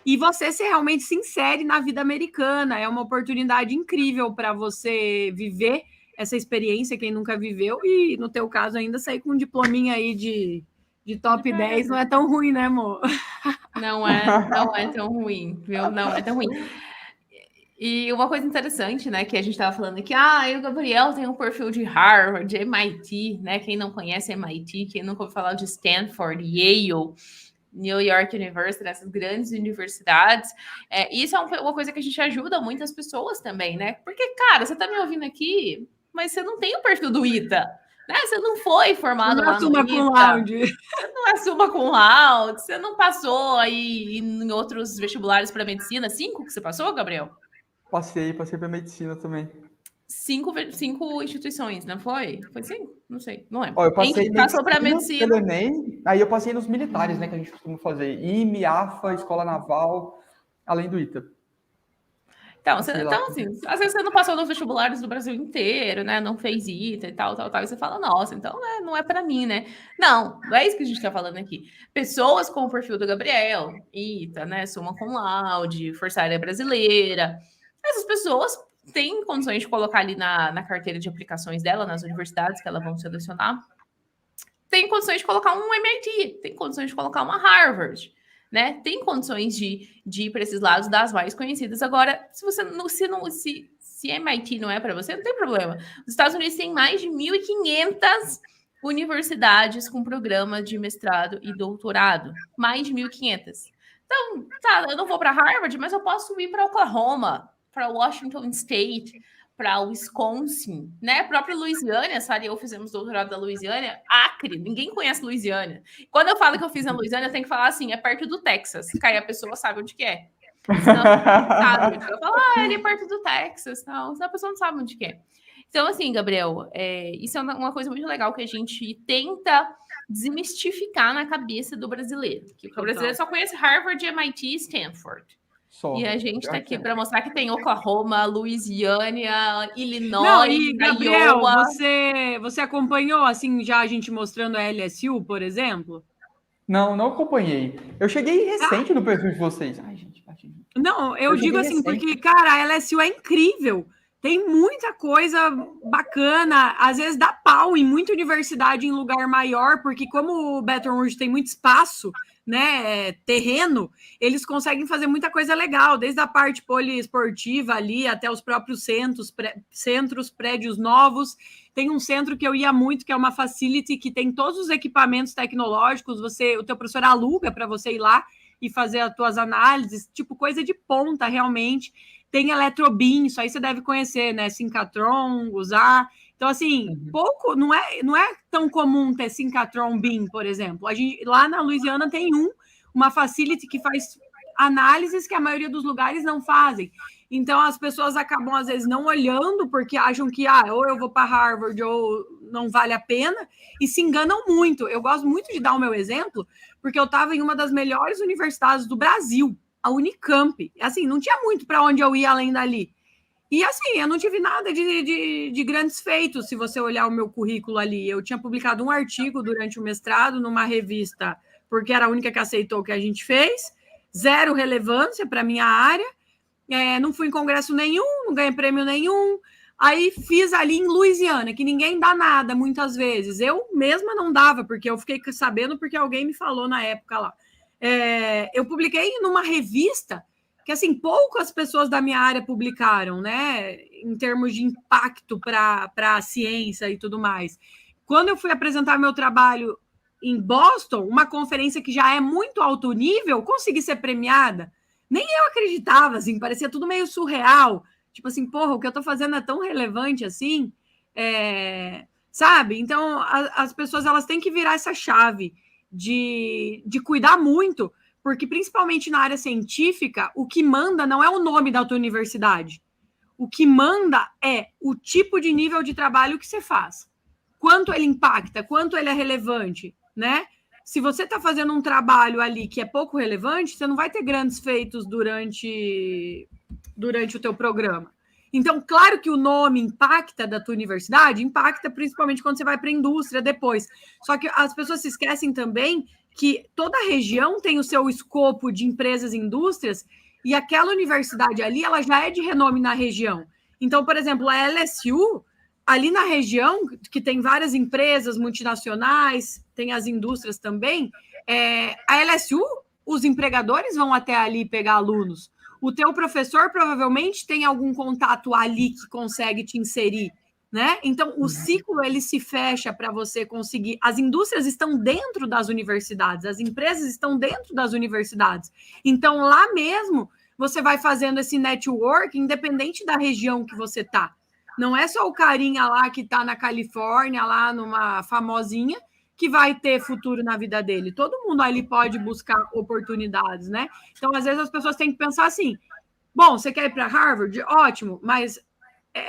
E você se realmente se insere na vida americana. É uma oportunidade incrível para você viver essa experiência, quem nunca viveu, e no teu caso ainda sair com um diplominha aí de top 10 não é tão ruim, né, amor? Não é tão ruim, viu? Não é tão ruim. E uma coisa interessante, né, que a gente estava falando aqui, o Gabriel tem um perfil de Harvard, de MIT, né? Quem não conhece MIT, quem nunca ouviu falar de Stanford, Yale, New York University, essas grandes universidades, isso é uma coisa que a gente ajuda muitas pessoas também, né? Porque, cara, você está me ouvindo aqui, mas você não tem o perfil do ITA, né? Você não foi formado lá no ITA. Você não é summa cum laude, você não passou aí em outros vestibulares para medicina. 5 que você passou, Gabriel? Passei para medicina também. 5 instituições, não foi? Foi 5? Não sei, não lembro. Ó, eu passei passou para medicina. Enem, aí eu passei nos militares, né, que a gente costuma fazer. IME, AFA, Escola Naval, além do ITA. Então, assim, às vezes você não passou nos vestibulares do Brasil inteiro, né? Não fez ITA e tal. E você fala, nossa, então não é para mim, né? Não é isso que a gente está falando aqui. Pessoas com o perfil do Gabriel, ITA, né? Summa cum laude, Força Aérea Brasileira. Essas pessoas têm condições de colocar ali na carteira de aplicações dela, nas universidades que elas vão selecionar. Tem condições de colocar um MIT, tem condições de colocar uma Harvard, né? Tem condições de ir para esses lados das mais conhecidas. Agora, se MIT não é para você, não tem problema. Os Estados Unidos têm mais de 1.500 universidades com programa de mestrado e doutorado. Mais de 1.500. Então, eu não vou para Harvard, mas eu posso ir para Oklahoma, para Washington State, para Wisconsin, né? A própria Louisiana, Sara e eu fizemos doutorado da Louisiana, Acre, ninguém conhece Louisiana. Quando eu falo que eu fiz na Louisiana, eu tenho que falar assim, é perto do Texas, que aí a pessoa sabe onde que é. Senão sabe. Eu falo, ele é perto do Texas, não, senão a pessoa não sabe onde que é. Então, assim, Gabriel, isso é uma coisa muito legal que a gente tenta desmistificar na cabeça do brasileiro. Que o brasileiro só conhece Harvard, MIT e Stanford. E a gente está aqui para mostrar que tem Oklahoma, Louisiana, Illinois, não, e, Gabriel, Iowa. Você acompanhou, assim, já a gente mostrando a LSU, por exemplo? Não acompanhei. Eu cheguei recente no perfil de vocês. Ai, gente. Não, eu digo assim, recente. Porque, cara, a LSU é incrível. Tem muita coisa bacana. Às vezes dá pau em muita universidade em lugar maior, porque como o Baton Rouge tem muito espaço, né, terreno, eles conseguem fazer muita coisa legal, desde a parte poliesportiva ali até os próprios centros, prédios novos. Tem um centro que eu ia muito, que é uma facility que tem todos os equipamentos tecnológicos, o teu professor aluga para você ir lá e fazer as tuas análises, tipo coisa de ponta realmente. Tem Eletrobim, isso aí você deve conhecer, né? Synchatron, usar. Então, assim, não é tão comum ter Synchatron BIM, por exemplo. Lá na Louisiana tem uma facility que faz análises que a maioria dos lugares não fazem. Então, as pessoas acabam, às vezes, não olhando, porque acham que, ou eu vou para Harvard, ou não vale a pena, e se enganam muito. Eu gosto muito de dar o meu exemplo, porque eu estava em uma das melhores universidades do Brasil, a Unicamp. Assim, não tinha muito para onde eu ia além dali. E assim, eu não tive nada de grandes feitos, se você olhar o meu currículo ali. Eu tinha publicado um artigo durante o mestrado numa revista, porque era a única que aceitou o que a gente fez, 0 relevância para a minha área, não fui em congresso nenhum, não ganhei prêmio nenhum. Aí fiz ali em Louisiana, que ninguém dá nada muitas vezes. Eu mesma não dava, porque eu fiquei sabendo porque alguém me falou na época lá. Eu publiquei numa revista que, assim, poucas pessoas da minha área publicaram, né, em termos de impacto para a ciência e tudo mais. Quando eu fui apresentar meu trabalho em Boston, uma conferência que já é muito alto nível, consegui ser premiada, Nem eu acreditava, assim, parecia tudo meio surreal. Tipo assim, porra, o que eu tô fazendo é tão relevante assim, sabe? Então, as pessoas, elas têm que virar essa chave de cuidar muito, porque principalmente na área científica, o que manda não é o nome da tua universidade. O que manda é o tipo de nível de trabalho que você faz. Quanto ele impacta, quanto ele é relevante, né? Se você está fazendo um trabalho ali que é pouco relevante, você não vai ter grandes feitos durante o teu programa. Então, claro que o nome impacta da tua universidade, impacta principalmente quando você vai para a indústria depois. Só que as pessoas se esquecem também que toda região tem o seu escopo de empresas e indústrias, e aquela universidade ali, ela já é de renome na região. Então, por exemplo, a LSU, ali na região, que tem várias empresas multinacionais, tem as indústrias também, a LSU, os empregadores vão até ali pegar alunos. O teu professor provavelmente tem algum contato ali que consegue te inserir, né? Então, o ciclo, ele se fecha para você conseguir. As indústrias estão dentro das universidades, as empresas estão dentro das universidades. Então, lá mesmo, você vai fazendo esse network, independente da região que você está. Não é só o carinha lá que está na Califórnia, lá numa famosinha, que vai ter futuro na vida dele. Todo mundo ali pode buscar oportunidades, né? Então, às vezes, as pessoas têm que pensar assim, bom, você quer ir para Harvard? Ótimo, mas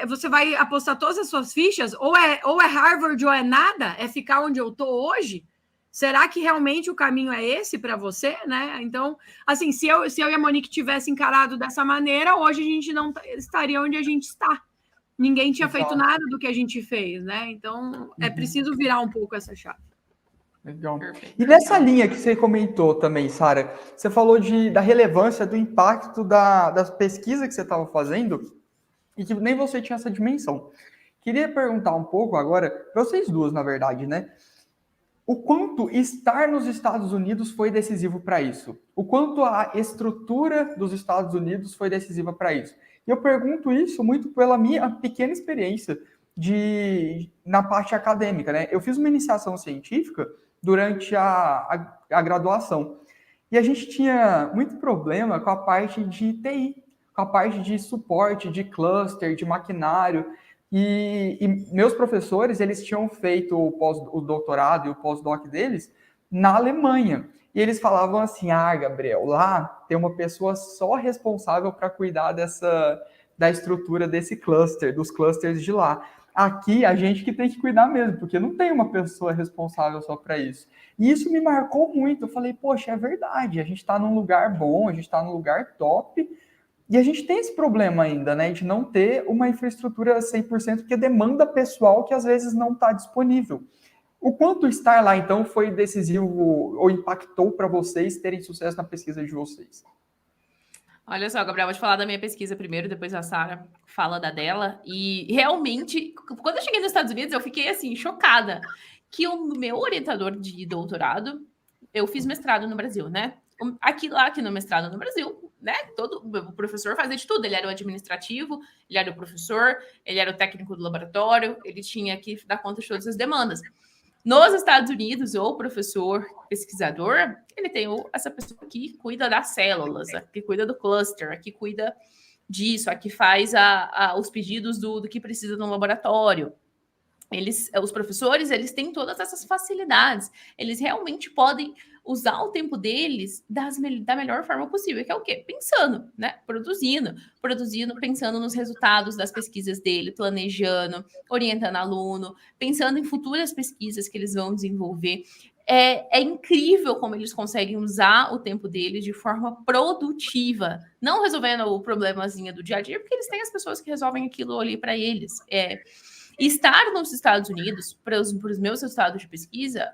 você vai apostar todas as suas fichas, ou é Harvard ou é nada? É ficar onde eu estou hoje? Será que realmente o caminho é esse para você, né? Então, assim, se eu e a Monique tivesse encarado dessa maneira, hoje a gente não estaria onde a gente está. Ninguém tinha feito nada do que a gente fez, né? Então, é preciso virar um pouco essa chave. Legal. E nessa linha que você comentou também, Sara, você falou da relevância, do impacto das pesquisas que você estava fazendo e que nem você tinha essa dimensão. Queria perguntar um pouco agora, para vocês duas, na verdade, né? O quanto estar nos Estados Unidos foi decisivo para isso? O quanto a estrutura dos Estados Unidos foi decisiva para isso? E eu pergunto isso muito pela minha pequena experiência na parte acadêmica, né? Eu fiz uma iniciação científica durante a graduação. E a gente tinha muito problema com a parte de TI, com a parte de suporte, de cluster, de maquinário. E meus professores, eles tinham feito o doutorado e o pós-doc deles na Alemanha. E eles falavam assim, Gabriel, lá tem uma pessoa só responsável para cuidar da estrutura desse cluster, dos clusters de lá. Aqui, a gente que tem que cuidar mesmo, porque não tem uma pessoa responsável só para isso. E isso me marcou muito. Eu falei, poxa, é verdade, a gente está num lugar bom, a gente está num lugar top, e a gente tem esse problema ainda, né, de não ter uma infraestrutura 100% que demanda pessoal que às vezes não está disponível. O quanto estar lá, então, foi decisivo ou impactou para vocês terem sucesso na pesquisa de vocês? Olha só, Gabriel, vou te falar da minha pesquisa primeiro, depois a Sara fala da dela. E realmente, quando eu cheguei nos Estados Unidos, eu fiquei assim, chocada. Que o meu orientador de doutorado, eu fiz mestrado no Brasil, né? Aqui no mestrado no Brasil, né? O professor fazia de tudo. Ele era o administrativo, ele era o professor, ele era o técnico do laboratório, ele tinha que dar conta de todas as demandas. Nos Estados Unidos, o professor pesquisador, ele tem essa pessoa que cuida das células, que cuida do cluster, que cuida disso, que faz os pedidos do que precisa no laboratório. Os professores, eles têm todas essas facilidades. Eles realmente podem usar o tempo deles da melhor forma possível, que é o quê? Pensando, né? Produzindo, pensando nos resultados das pesquisas dele, planejando, orientando aluno, pensando em futuras pesquisas que eles vão desenvolver. É incrível como eles conseguem usar o tempo deles de forma produtiva, não resolvendo o problemazinho do dia a dia, porque eles têm as pessoas que resolvem aquilo ali para eles. Estar nos Estados Unidos, para os meus resultados de pesquisa,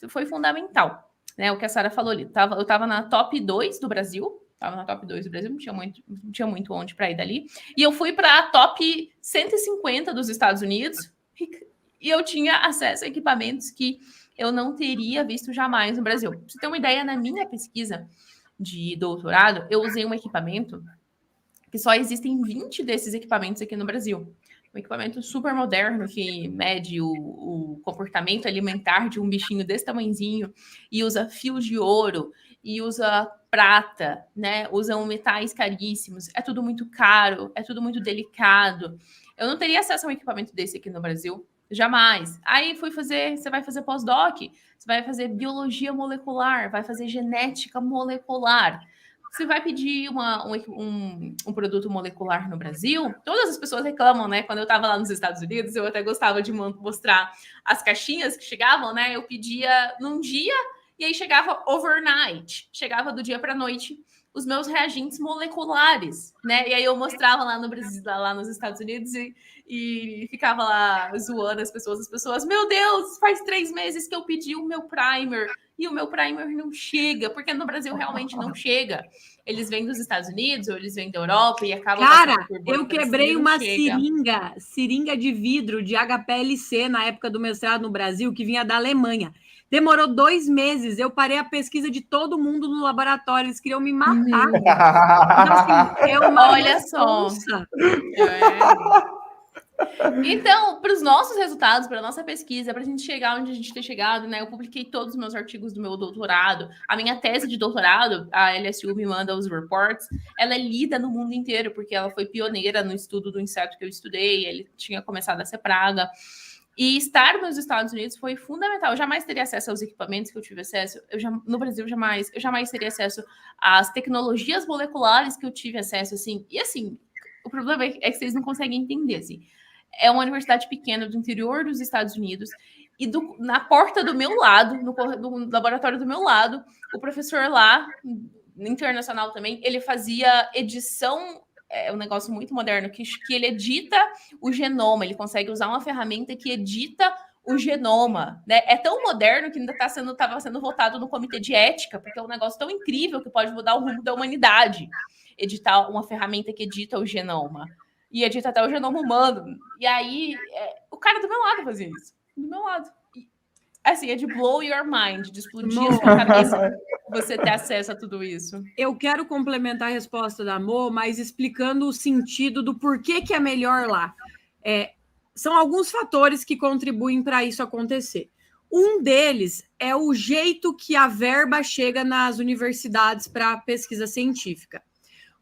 foi fundamental. Né, o que a Sara falou ali, eu estava na top 2 do Brasil, não tinha muito onde para ir dali, e eu fui para a top 150 dos Estados Unidos, e eu tinha acesso a equipamentos que eu não teria visto jamais no Brasil. Pra você ter uma ideia, na minha pesquisa de doutorado, eu usei um equipamento que só existem 20 desses equipamentos aqui no Brasil. Um equipamento super moderno que mede o comportamento alimentar de um bichinho desse tamanhozinho e usa fios de ouro e usa prata, né? Usam metais caríssimos. É tudo muito caro, é tudo muito delicado. Eu não teria acesso a um equipamento desse aqui no Brasil. Jamais. Aí você vai fazer pós-doc, você vai fazer biologia molecular, vai fazer genética molecular. Você vai pedir um produto molecular no Brasil, todas as pessoas reclamam, né? Quando eu estava lá nos Estados Unidos, eu até gostava de mostrar as caixinhas que chegavam, né? Eu pedia num dia e aí chegava overnight, chegava do dia para a noite os meus reagentes moleculares, né? E aí eu mostrava lá no Brasil, lá nos Estados Unidos e ficava lá zoando as pessoas, meu Deus, faz 3 meses que eu pedi o meu primer e o meu primer não chega, porque no Brasil realmente não chega. Eles vêm dos Estados Unidos ou eles vêm da Europa e acabam... Cara, eu quebrei uma seringa de vidro de HPLC na época do mestrado no Brasil, que vinha da Alemanha. Demorou 2 meses. Eu parei a pesquisa de todo mundo no laboratório. Eles queriam me matar. Então, assim, é uma Olha só. Então, para os nossos resultados, para a nossa pesquisa, para a gente chegar onde a gente tem chegado, né? Eu publiquei todos os meus artigos do meu doutorado. A minha tese de doutorado, a LSU me manda os reports, ela é lida no mundo inteiro, porque ela foi pioneira no estudo do inseto que eu estudei, ele tinha começado a ser praga. E estar nos Estados Unidos foi fundamental. Eu jamais teria acesso aos equipamentos que eu tive acesso. No Brasil, eu jamais teria acesso às tecnologias moleculares que eu tive acesso, assim. E, assim, o problema é que vocês não conseguem entender, assim. É uma universidade pequena do interior dos Estados Unidos e na porta do meu lado, no laboratório do meu lado, o professor lá, internacional também, ele fazia edição... É um negócio muito moderno, que ele edita o genoma, ele consegue usar uma ferramenta que edita o genoma, né? É tão moderno que ainda estava sendo votado no comitê de ética, porque é um negócio tão incrível que pode mudar o rumo da humanidade, editar uma ferramenta que edita o genoma, e edita até o genoma humano. E aí, o cara do meu lado fazia isso, do meu lado. Assim, é de blow your mind, de explodir a sua cabeça, você ter acesso a tudo isso. Eu quero complementar a resposta da Mo, mas explicando o sentido do porquê que é melhor lá. São alguns fatores que contribuem para isso acontecer. Um deles é o jeito que a verba chega nas universidades para pesquisa científica.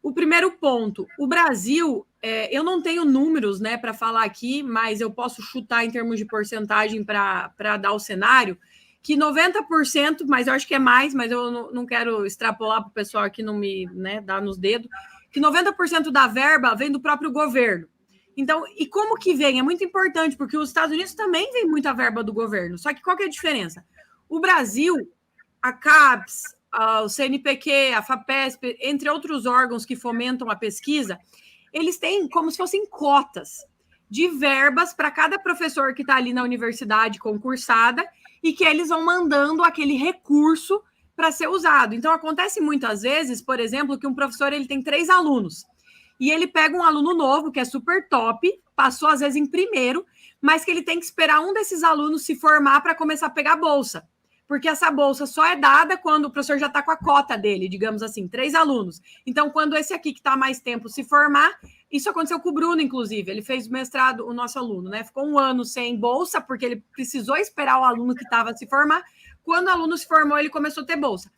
O primeiro ponto, o Brasil, eu não tenho números, né, para falar aqui, mas eu posso chutar em termos de porcentagem para dar o cenário, que 90%, mas eu acho que é mais, mas eu não quero extrapolar para o pessoal aqui não me, né, dar nos dedos, que 90% da verba vem do próprio governo. Então, e como que vem? É muito importante, porque os Estados Unidos também vem muita verba do governo, só que qual que é a diferença? O Brasil, a CAPES, o CNPq, a FAPESP, entre outros órgãos que fomentam a pesquisa, eles têm como se fossem cotas de verbas para cada professor que está ali na universidade concursada e que eles vão mandando aquele recurso para ser usado. Então, acontece muitas vezes, por exemplo, que um professor ele tem 3 alunos e ele pega um aluno novo, que é super top, passou às vezes em primeiro, mas que ele tem que esperar um desses alunos se formar para começar a pegar a bolsa. Porque essa bolsa só é dada quando o professor já está com a cota dele, digamos assim, 3 alunos. Então, quando esse aqui que está mais tempo se formar, isso aconteceu com o Bruno, inclusive, ele fez o mestrado, o nosso aluno, né? Ficou 1 ano sem bolsa, porque ele precisou esperar o aluno que estava se formar. Quando o aluno se formou, ele começou a ter bolsa.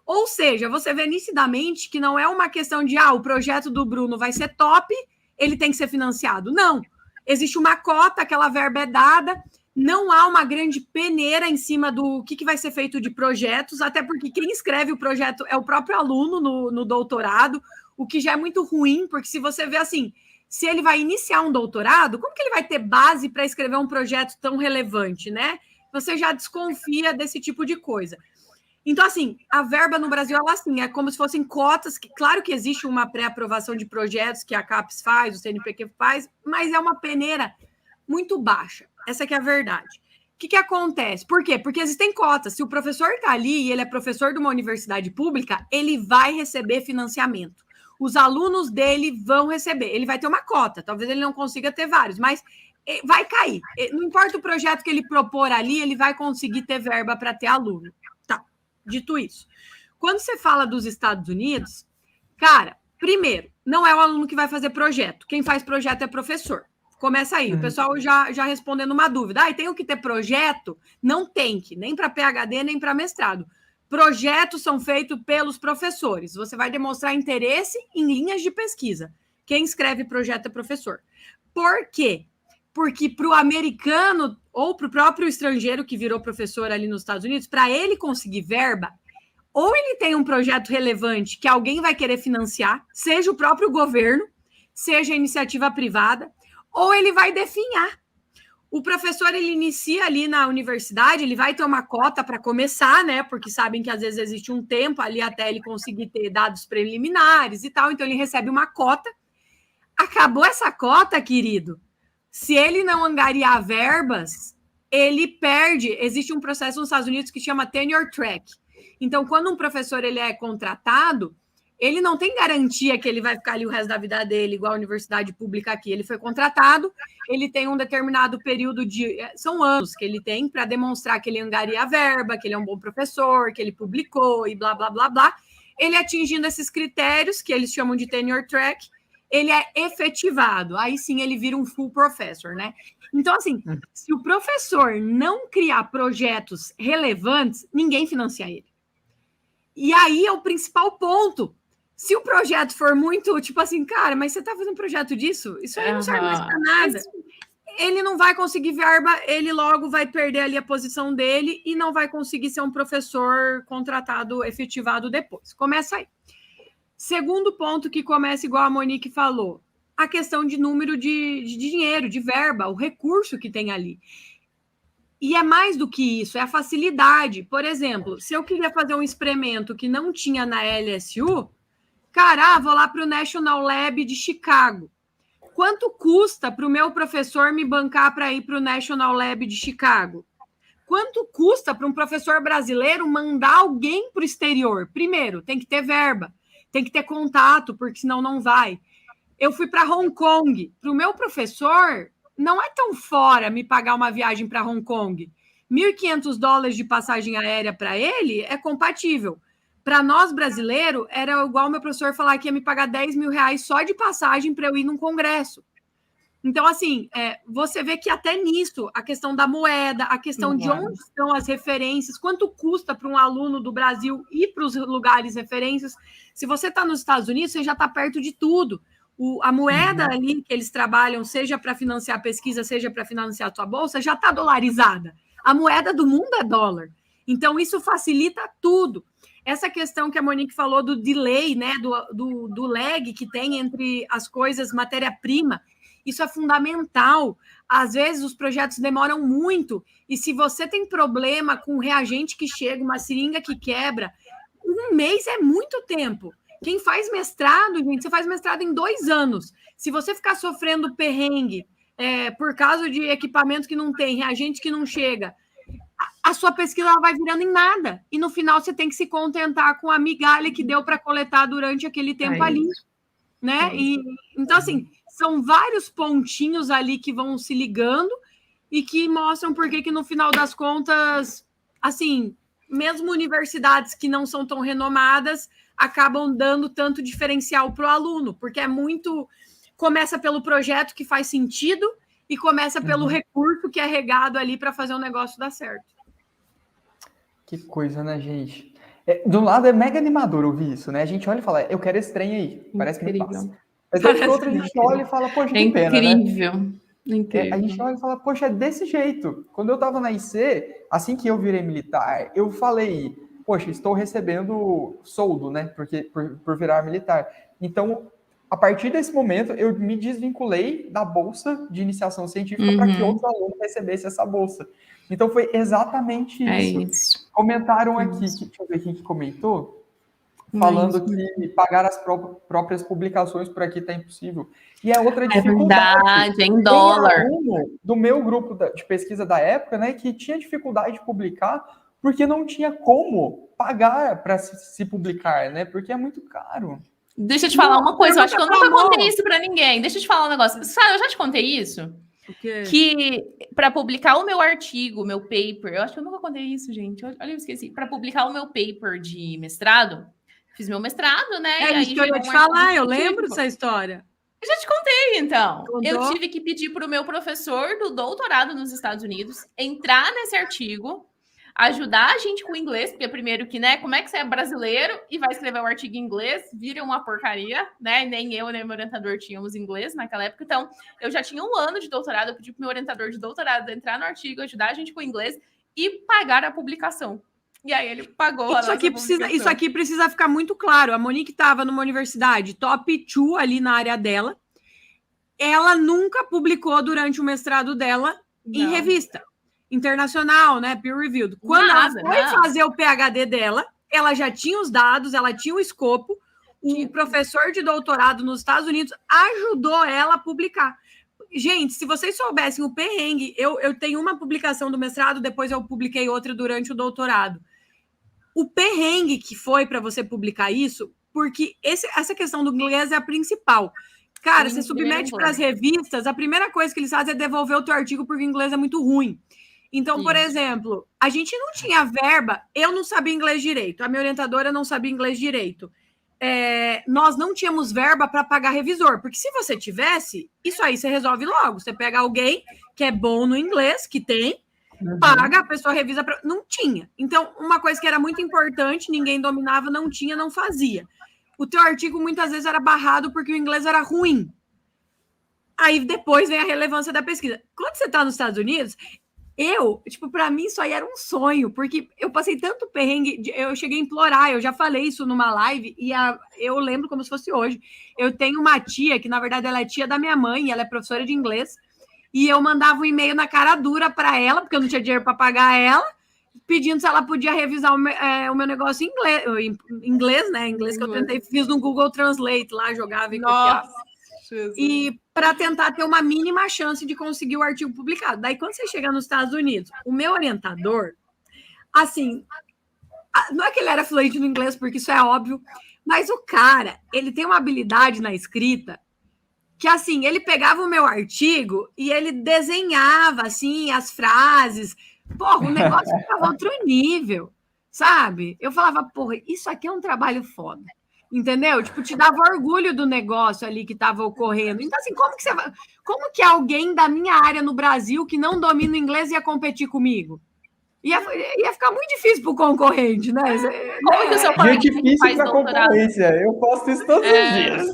Ou seja, você vê nitidamente que não é uma questão de, o projeto do Bruno vai ser top, ele tem que ser financiado. Não, existe uma cota, aquela verba é dada, não há uma grande peneira em cima do que vai ser feito de projetos, até porque quem escreve o projeto é o próprio aluno no doutorado, o que já é muito ruim, porque se você vê assim, se ele vai iniciar um doutorado, como que ele vai ter base para escrever um projeto tão relevante, né? Você já desconfia desse tipo de coisa. Então, assim, a verba no Brasil, ela assim, é como se fossem cotas, que claro que existe uma pré-aprovação de projetos que a CAPES faz, o CNPq faz, mas é uma peneira muito baixa. Essa que é a verdade. O que acontece? Por quê? Porque existem cotas. Se o professor está ali e ele é professor de uma universidade pública, ele vai receber financiamento. Os alunos dele vão receber. Ele vai ter uma cota. Talvez ele não consiga ter vários, mas vai cair. Não importa o projeto que ele propor ali, ele vai conseguir ter verba para ter aluno. Tá, dito isso. Quando você fala dos Estados Unidos, cara, primeiro, não é o aluno que vai fazer projeto. Quem faz projeto é professor. Começa aí, o pessoal já respondendo uma dúvida. Tem que ter projeto? Não tem que, nem para PhD, nem para mestrado. Projetos são feitos pelos professores. Você vai demonstrar interesse em linhas de pesquisa. Quem escreve projeto é professor. Por quê? Porque para o americano ou para o próprio estrangeiro que virou professor ali nos Estados Unidos, para ele conseguir verba, ou ele tem um projeto relevante que alguém vai querer financiar, seja o próprio governo, seja a iniciativa privada, ou ele vai definhar. O professor, ele inicia ali na universidade, ele vai ter uma cota para começar, né? Porque sabem que às vezes existe um tempo ali até ele conseguir ter dados preliminares e tal, então ele recebe uma cota. Acabou essa cota, querido. Se ele não angariar verbas, ele perde. Existe um processo nos Estados Unidos que chama tenure track. Então, quando um professor ele é contratado, ele não tem garantia que ele vai ficar ali o resto da vida dele, igual a universidade pública aqui. Ele foi contratado, ele tem um determinado período de... São anos que ele tem para demonstrar que ele angaria a verba, que ele é um bom professor, que ele publicou e blá, blá, blá, blá. Ele atingindo esses critérios, que eles chamam de tenure track, ele é efetivado. Aí sim ele vira um full professor, né? Então, assim, se o professor não criar projetos relevantes, ninguém financia ele. E aí é o principal ponto. Se o projeto for muito, tipo assim, cara, mas você está fazendo um projeto disso? Isso aí não serve mais para nada. Ele não vai conseguir verba, ele logo vai perder ali a posição dele e não vai conseguir ser um professor contratado, efetivado depois. Começa aí. Segundo ponto que começa igual a Monique falou, a questão de número de dinheiro, de verba, o recurso que tem ali. E é mais do que isso, é a facilidade. Por exemplo, se eu queria fazer um experimento que não tinha na LSU, cara, vou lá para o National Lab de Chicago. Quanto custa para o meu professor me bancar para ir para o National Lab de Chicago? Quanto custa para um professor brasileiro mandar alguém para o exterior? Primeiro, tem que ter verba, tem que ter contato, porque senão não vai. Eu fui para Hong Kong. Para o meu professor, não é tão fora me pagar uma viagem para Hong Kong. $1.500 de passagem aérea para ele é compatível. Para nós, brasileiros, era igual o meu professor falar que ia me pagar R$10 mil só de passagem para eu ir num congresso. Então, assim, você vê que até nisso, a questão da moeda, a questão de onde estão as referências, quanto custa para um aluno do Brasil ir para os lugares referências. Se você está nos Estados Unidos, você já está perto de tudo. A moeda ali que eles trabalham, seja para financiar a pesquisa, seja para financiar a sua bolsa, já está dolarizada. A moeda do mundo é dólar. Então, isso facilita tudo. Essa questão que a Monique falou do delay, né, do lag que tem entre as coisas, matéria-prima, isso é fundamental. Às vezes, os projetos demoram muito, e se você tem problema com um reagente que chega, uma seringa que quebra, um mês é muito tempo. Quem faz mestrado, gente, você faz mestrado em 2 anos. Se você ficar sofrendo perrengue por causa de equipamento que não tem, reagente que não chega, a sua pesquisa ela vai virando em nada. E no final você tem que se contentar com a migalha que deu para coletar durante aquele tempo ali. Né? Então, assim, são vários pontinhos ali que vão se ligando e que mostram por que no final das contas, assim, mesmo universidades que não são tão renomadas, acabam dando tanto diferencial para o aluno, porque é muito... Começa pelo projeto que faz sentido e começa pelo recurso que é regado ali para fazer o negócio dar certo. Que coisa, né, gente? Do lado é mega animador ouvir isso, né? A gente olha e fala, eu quero esse trem aí, parece que me passa. Mas aí outro a gente olha e fala, poxa, que pena, né? Incrível. A gente olha e fala, poxa, é desse jeito. Quando eu estava na IC, assim que eu virei militar, eu falei, poxa, estou recebendo soldo, né? Porque, por virar militar. Então, a partir desse momento, eu me desvinculei da bolsa de iniciação científica para que outros alunos recebessem essa bolsa. Então, foi exatamente isso. Comentaram aqui, deixa eu ver quem que comentou, falando que pagar as próprias publicações por aqui está impossível. E é outra dificuldade. É verdade, em dólar. Tem aluno do meu grupo de pesquisa da época, né, que tinha dificuldade de publicar porque não tinha como pagar para se publicar, né? Porque é muito caro. Deixa eu te falar uma coisa, eu acho que eu nunca contei isso para ninguém. Deixa eu te falar um negócio. Sabe, eu já te contei isso? O quê? Que para publicar o meu artigo, meu paper, eu acho que eu nunca contei isso, gente. Olha, eu esqueci. Para publicar o meu paper de mestrado, fiz meu mestrado, né? É isso que eu ia te falar, eu lembro dessa história. Eu já te contei, então. Contou? Eu tive que pedir para o meu professor do doutorado nos Estados Unidos entrar nesse artigo. ajudar a gente com o inglês, porque primeiro que, né, como é que você é brasileiro e vai escrever um artigo em inglês, vira uma porcaria, né, nem eu, nem meu orientador tínhamos inglês naquela época, então eu já tinha 1 ano de doutorado, eu pedi pro meu orientador de doutorado entrar no artigo, ajudar a gente com o inglês e pagar a publicação. E aí ele pagou a nossa publicação. Isso aqui precisa ficar muito claro, a Monique estava numa universidade top 2 ali na área dela, ela nunca publicou durante o mestrado dela em revista internacional, né, peer-reviewed. Quando ela foi fazer o PhD dela, ela já tinha os dados, ela tinha o escopo, o professor de doutorado nos Estados Unidos ajudou ela a publicar. Gente, se vocês soubessem o perrengue, eu tenho uma publicação do mestrado, depois eu publiquei outra durante o doutorado. O perrengue que foi para você publicar isso, porque essa questão do inglês é a principal. Cara, você submete para as revistas, a primeira coisa que eles fazem é devolver o teu artigo porque o inglês é muito ruim. Então, por exemplo, a gente não tinha verba, eu não sabia inglês direito, a minha orientadora não sabia inglês direito. Nós não tínhamos verba para pagar revisor, porque se você tivesse, isso aí você resolve logo. Você pega alguém que é bom no inglês, que tem, paga, a pessoa revisa. Não tinha. Então, uma coisa que era muito importante, ninguém dominava, não tinha, não fazia. O teu artigo muitas vezes era barrado porque o inglês era ruim. Aí depois vem a relevância da pesquisa. Quando você está nos Estados Unidos, para mim isso aí era um sonho, porque eu passei tanto perrengue, eu cheguei a implorar, eu já falei isso numa live, e eu lembro como se fosse hoje. Eu tenho uma tia, que na verdade ela é tia da minha mãe, ela é professora de inglês, e eu mandava um e-mail na cara dura para ela, porque eu não tinha dinheiro para pagar ela, pedindo se ela podia revisar o meu negócio em inglês, né? Inglês que eu tentei, fiz no Google Translate lá, jogava e copiava. E para tentar ter uma mínima chance de conseguir o artigo publicado. Daí, quando você chega nos Estados Unidos, o meu orientador, assim, não é que ele era fluente no inglês, porque isso é óbvio, mas o cara, ele tem uma habilidade na escrita que, assim, ele pegava o meu artigo e ele desenhava, assim, as frases. Porra, o negócio ficava outro nível, sabe? Eu falava, porra, isso aqui é um trabalho foda. Entendeu? Tipo, te dava orgulho do negócio ali que estava ocorrendo. Então, assim, como que alguém da minha área no Brasil que não domina o inglês ia competir comigo? Ia ficar muito difícil para o concorrente, né? Como que o seu colega que faz doutorado... Eu posto isso todos os dias.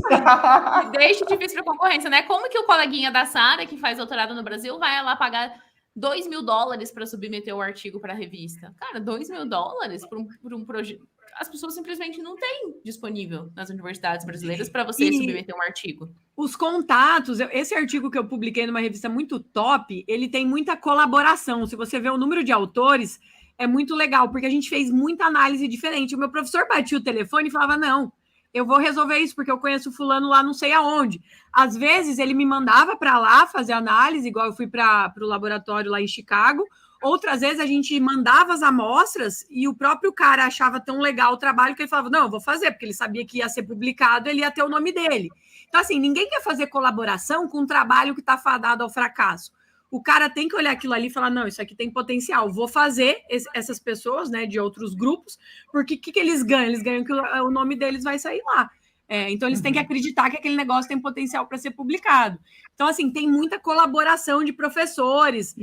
Deixa difícil para a concorrência, né? Como que o coleguinha da Sara, que faz doutorado no Brasil, vai lá pagar $2.000 para submeter o artigo para a revista? Cara, $2.000 para um projeto... As pessoas simplesmente não têm disponível nas universidades brasileiras para você submeter um artigo. Os contatos, esse artigo que eu publiquei numa revista muito top, ele tem muita colaboração. Se você vê o número de autores, é muito legal, porque a gente fez muita análise diferente. O meu professor batia o telefone e falava, não, eu vou resolver isso, porque eu conheço fulano lá não sei aonde. Às vezes, ele me mandava para lá fazer análise, igual eu fui para o laboratório lá em Chicago. Outras vezes a gente mandava as amostras e o próprio cara achava tão legal o trabalho que ele falava, não, eu vou fazer, porque ele sabia que ia ser publicado, ele ia ter o nome dele. Então, assim, ninguém quer fazer colaboração com um trabalho que está fadado ao fracasso. O cara tem que olhar aquilo ali e falar, não, isso aqui tem potencial, vou fazer essas pessoas, né, de outros grupos, porque o que eles ganham? Eles ganham que o nome deles vai sair lá. Então, eles têm que acreditar que aquele negócio tem potencial para ser publicado. Então, assim, tem muita colaboração de professores.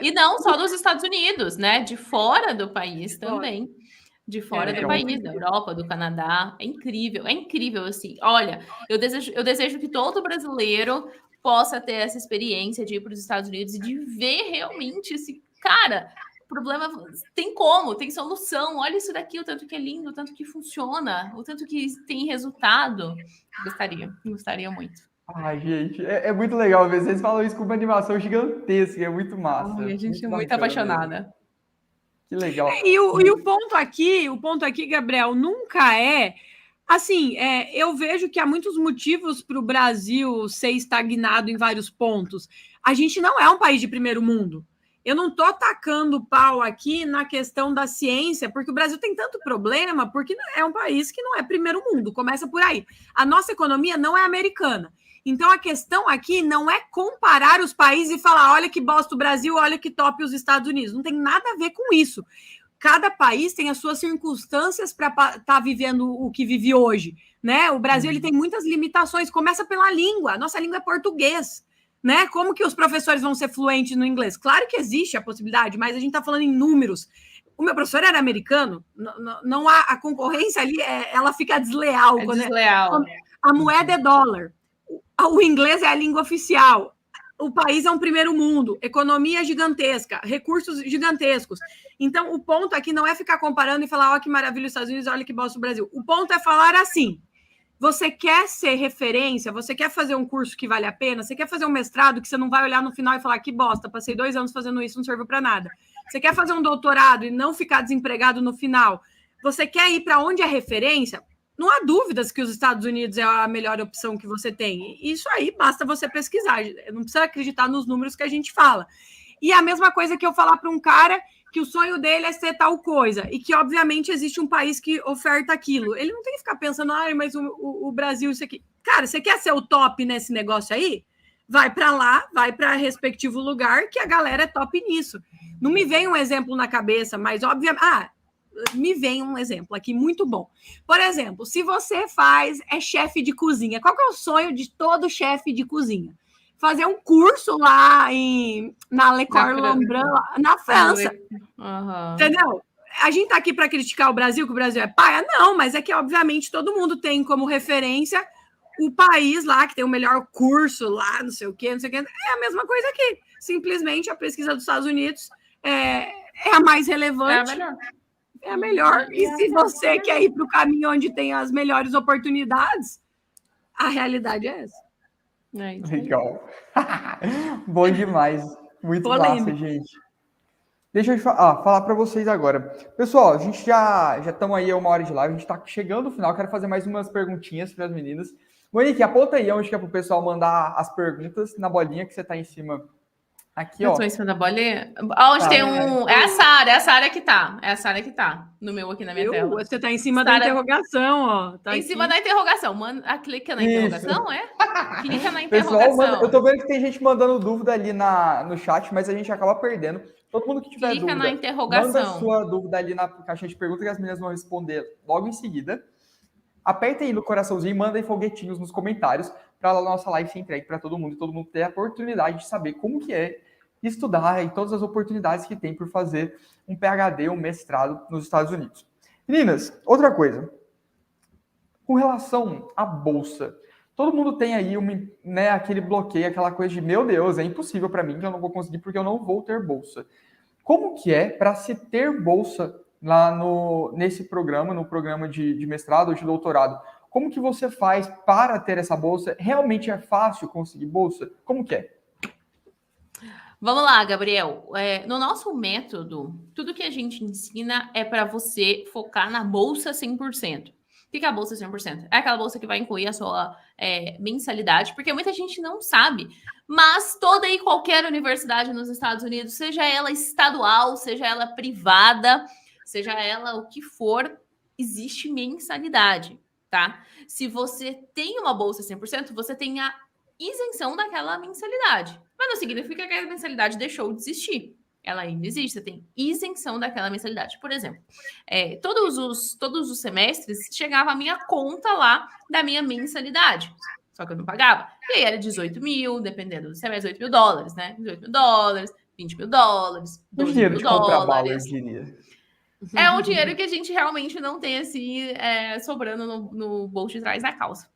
E não só dos Estados Unidos, né? De fora do país também. De fora do país, da Europa, do Canadá. É incrível, assim. Olha, eu desejo que todo brasileiro possa ter essa experiência de ir para os Estados Unidos e de ver realmente esse... Cara... O problema tem solução. Olha isso daqui, o tanto que é lindo, o tanto que funciona, o tanto que tem resultado. Gostaria muito. Ai, gente, é muito legal ver. Vocês falam isso com uma animação gigantesca, é muito massa. Ai, a gente é muito apaixonada. Que legal. E o ponto aqui, Gabriel, nunca é... Assim, eu vejo que há muitos motivos para o Brasil ser estagnado em vários pontos. A gente não é um país de primeiro mundo. Eu não estou tacando pau aqui na questão da ciência, porque o Brasil tem tanto problema, porque é um país que não é primeiro mundo, começa por aí. A nossa economia não é americana. Então, a questão aqui não é comparar os países e falar, olha que bosta o Brasil, olha que top os Estados Unidos. Não tem nada a ver com isso. Cada país tem as suas circunstâncias para estar vivendo o que vive hoje, né? O Brasil ele tem muitas limitações, começa pela língua. A nossa língua é português. né? Como que os professores vão ser fluentes no inglês? Claro que existe a possibilidade, mas a gente está falando em números. O meu professor era americano, não há a concorrência ali, ela fica desleal. É desleal. A moeda é dólar, o inglês é a língua oficial, o país é um primeiro mundo, economia gigantesca, recursos gigantescos. Então, o ponto aqui não é ficar comparando e falar, ó, que maravilha os Estados Unidos, olha que bosta o Brasil. O ponto é falar assim, você quer ser referência, você quer fazer um curso que vale a pena, você quer fazer um mestrado que você não vai olhar no final e falar, que bosta, passei 2 anos fazendo isso, não serviu para nada. Você quer fazer um doutorado e não ficar desempregado no final, você quer ir para onde é referência, não há dúvidas que os Estados Unidos é a melhor opção que você tem. Isso aí basta você pesquisar. Não precisa acreditar nos números que a gente fala. E a mesma coisa que eu falar para um cara que o sonho dele é ser tal coisa e que, obviamente, existe um país que oferta aquilo. Ele não tem que ficar pensando, mas o Brasil, isso aqui. Cara, você quer ser o top nesse negócio aí? Vai para lá, vai para respectivo lugar que a galera é top nisso. Não me vem um exemplo na cabeça, mas, obviamente... me vem um exemplo aqui muito bom. Por exemplo, se você é chefe de cozinha, qual que é o sonho de todo chefe de cozinha? Fazer um curso lá na Le Cordon Bleu, na França. Uhum. Entendeu? A gente tá aqui para criticar o Brasil, que o Brasil é paia? Não, mas é que, obviamente, todo mundo tem como referência o país lá, que tem o melhor curso lá, não sei o quê. É a mesma coisa aqui. Simplesmente a pesquisa dos Estados Unidos é a mais relevante. É a melhor. É a melhor. E se você quer ir para o caminho onde tem as melhores oportunidades, a realidade é essa. Legal. Bom demais. Muito polêmico. Massa, gente. Deixa eu falar para vocês agora. Pessoal, a gente já estamos aí a 1 hora de live, a gente está chegando no final, quero fazer mais umas perguntinhas para as meninas. Monique, aponta aí onde que é para o pessoal mandar as perguntas na bolinha que você está em cima. Aqui, ó. Eu tô em cima da bolinha. Onde tem um... É a Sara que tá. É a Sara que tá. No meu aqui na minha tela. Você tá em cima da interrogação, ó. Tá em cima da interrogação. Clica na interrogação, é? Clica na Pessoal, interrogação. eu tô vendo que tem gente mandando dúvida ali no chat, mas a gente acaba perdendo. Todo mundo que tiver dúvida, na interrogação. manda sua dúvida ali na caixinha de perguntas que as meninas vão responder logo em seguida. Aperta aí no coraçãozinho e manda aí foguetinhos nos comentários para a nossa live ser entregue para todo mundo ter a oportunidade de saber como que é estudar e todas as oportunidades que tem por fazer um PhD, um mestrado nos Estados Unidos. Meninas, outra coisa. Com relação à bolsa, todo mundo tem aí aquele bloqueio, aquela coisa de, meu Deus, é impossível para mim que eu não vou conseguir porque eu não vou ter bolsa. Como que é para se ter bolsa lá nesse programa, no programa de mestrado ou de doutorado? Como que você faz para ter essa bolsa? Realmente é fácil conseguir bolsa? Como que é? Vamos lá, Gabriel. No nosso método, tudo que a gente ensina é para você focar na bolsa 100%. O que é a bolsa 100%? É aquela bolsa que vai incluir a sua mensalidade, porque muita gente não sabe, mas toda e qualquer universidade nos Estados Unidos, seja ela estadual, seja ela privada, seja ela o que for, existe mensalidade, tá? Se você tem uma bolsa 100%, você tem a isenção daquela mensalidade. Mas não significa que a mensalidade deixou de existir. Ela ainda existe, você tem isenção daquela mensalidade. Por exemplo, todos os semestres chegava a minha conta lá da minha mensalidade. Só que eu não pagava. E aí era 18 mil, dependendo do semestre, 18 mil dólares, né? 18 mil dólares, 20 mil dólares, 12 mil dólares. É um dinheiro que a gente realmente não tem, assim, sobrando no bolso de trás da calça.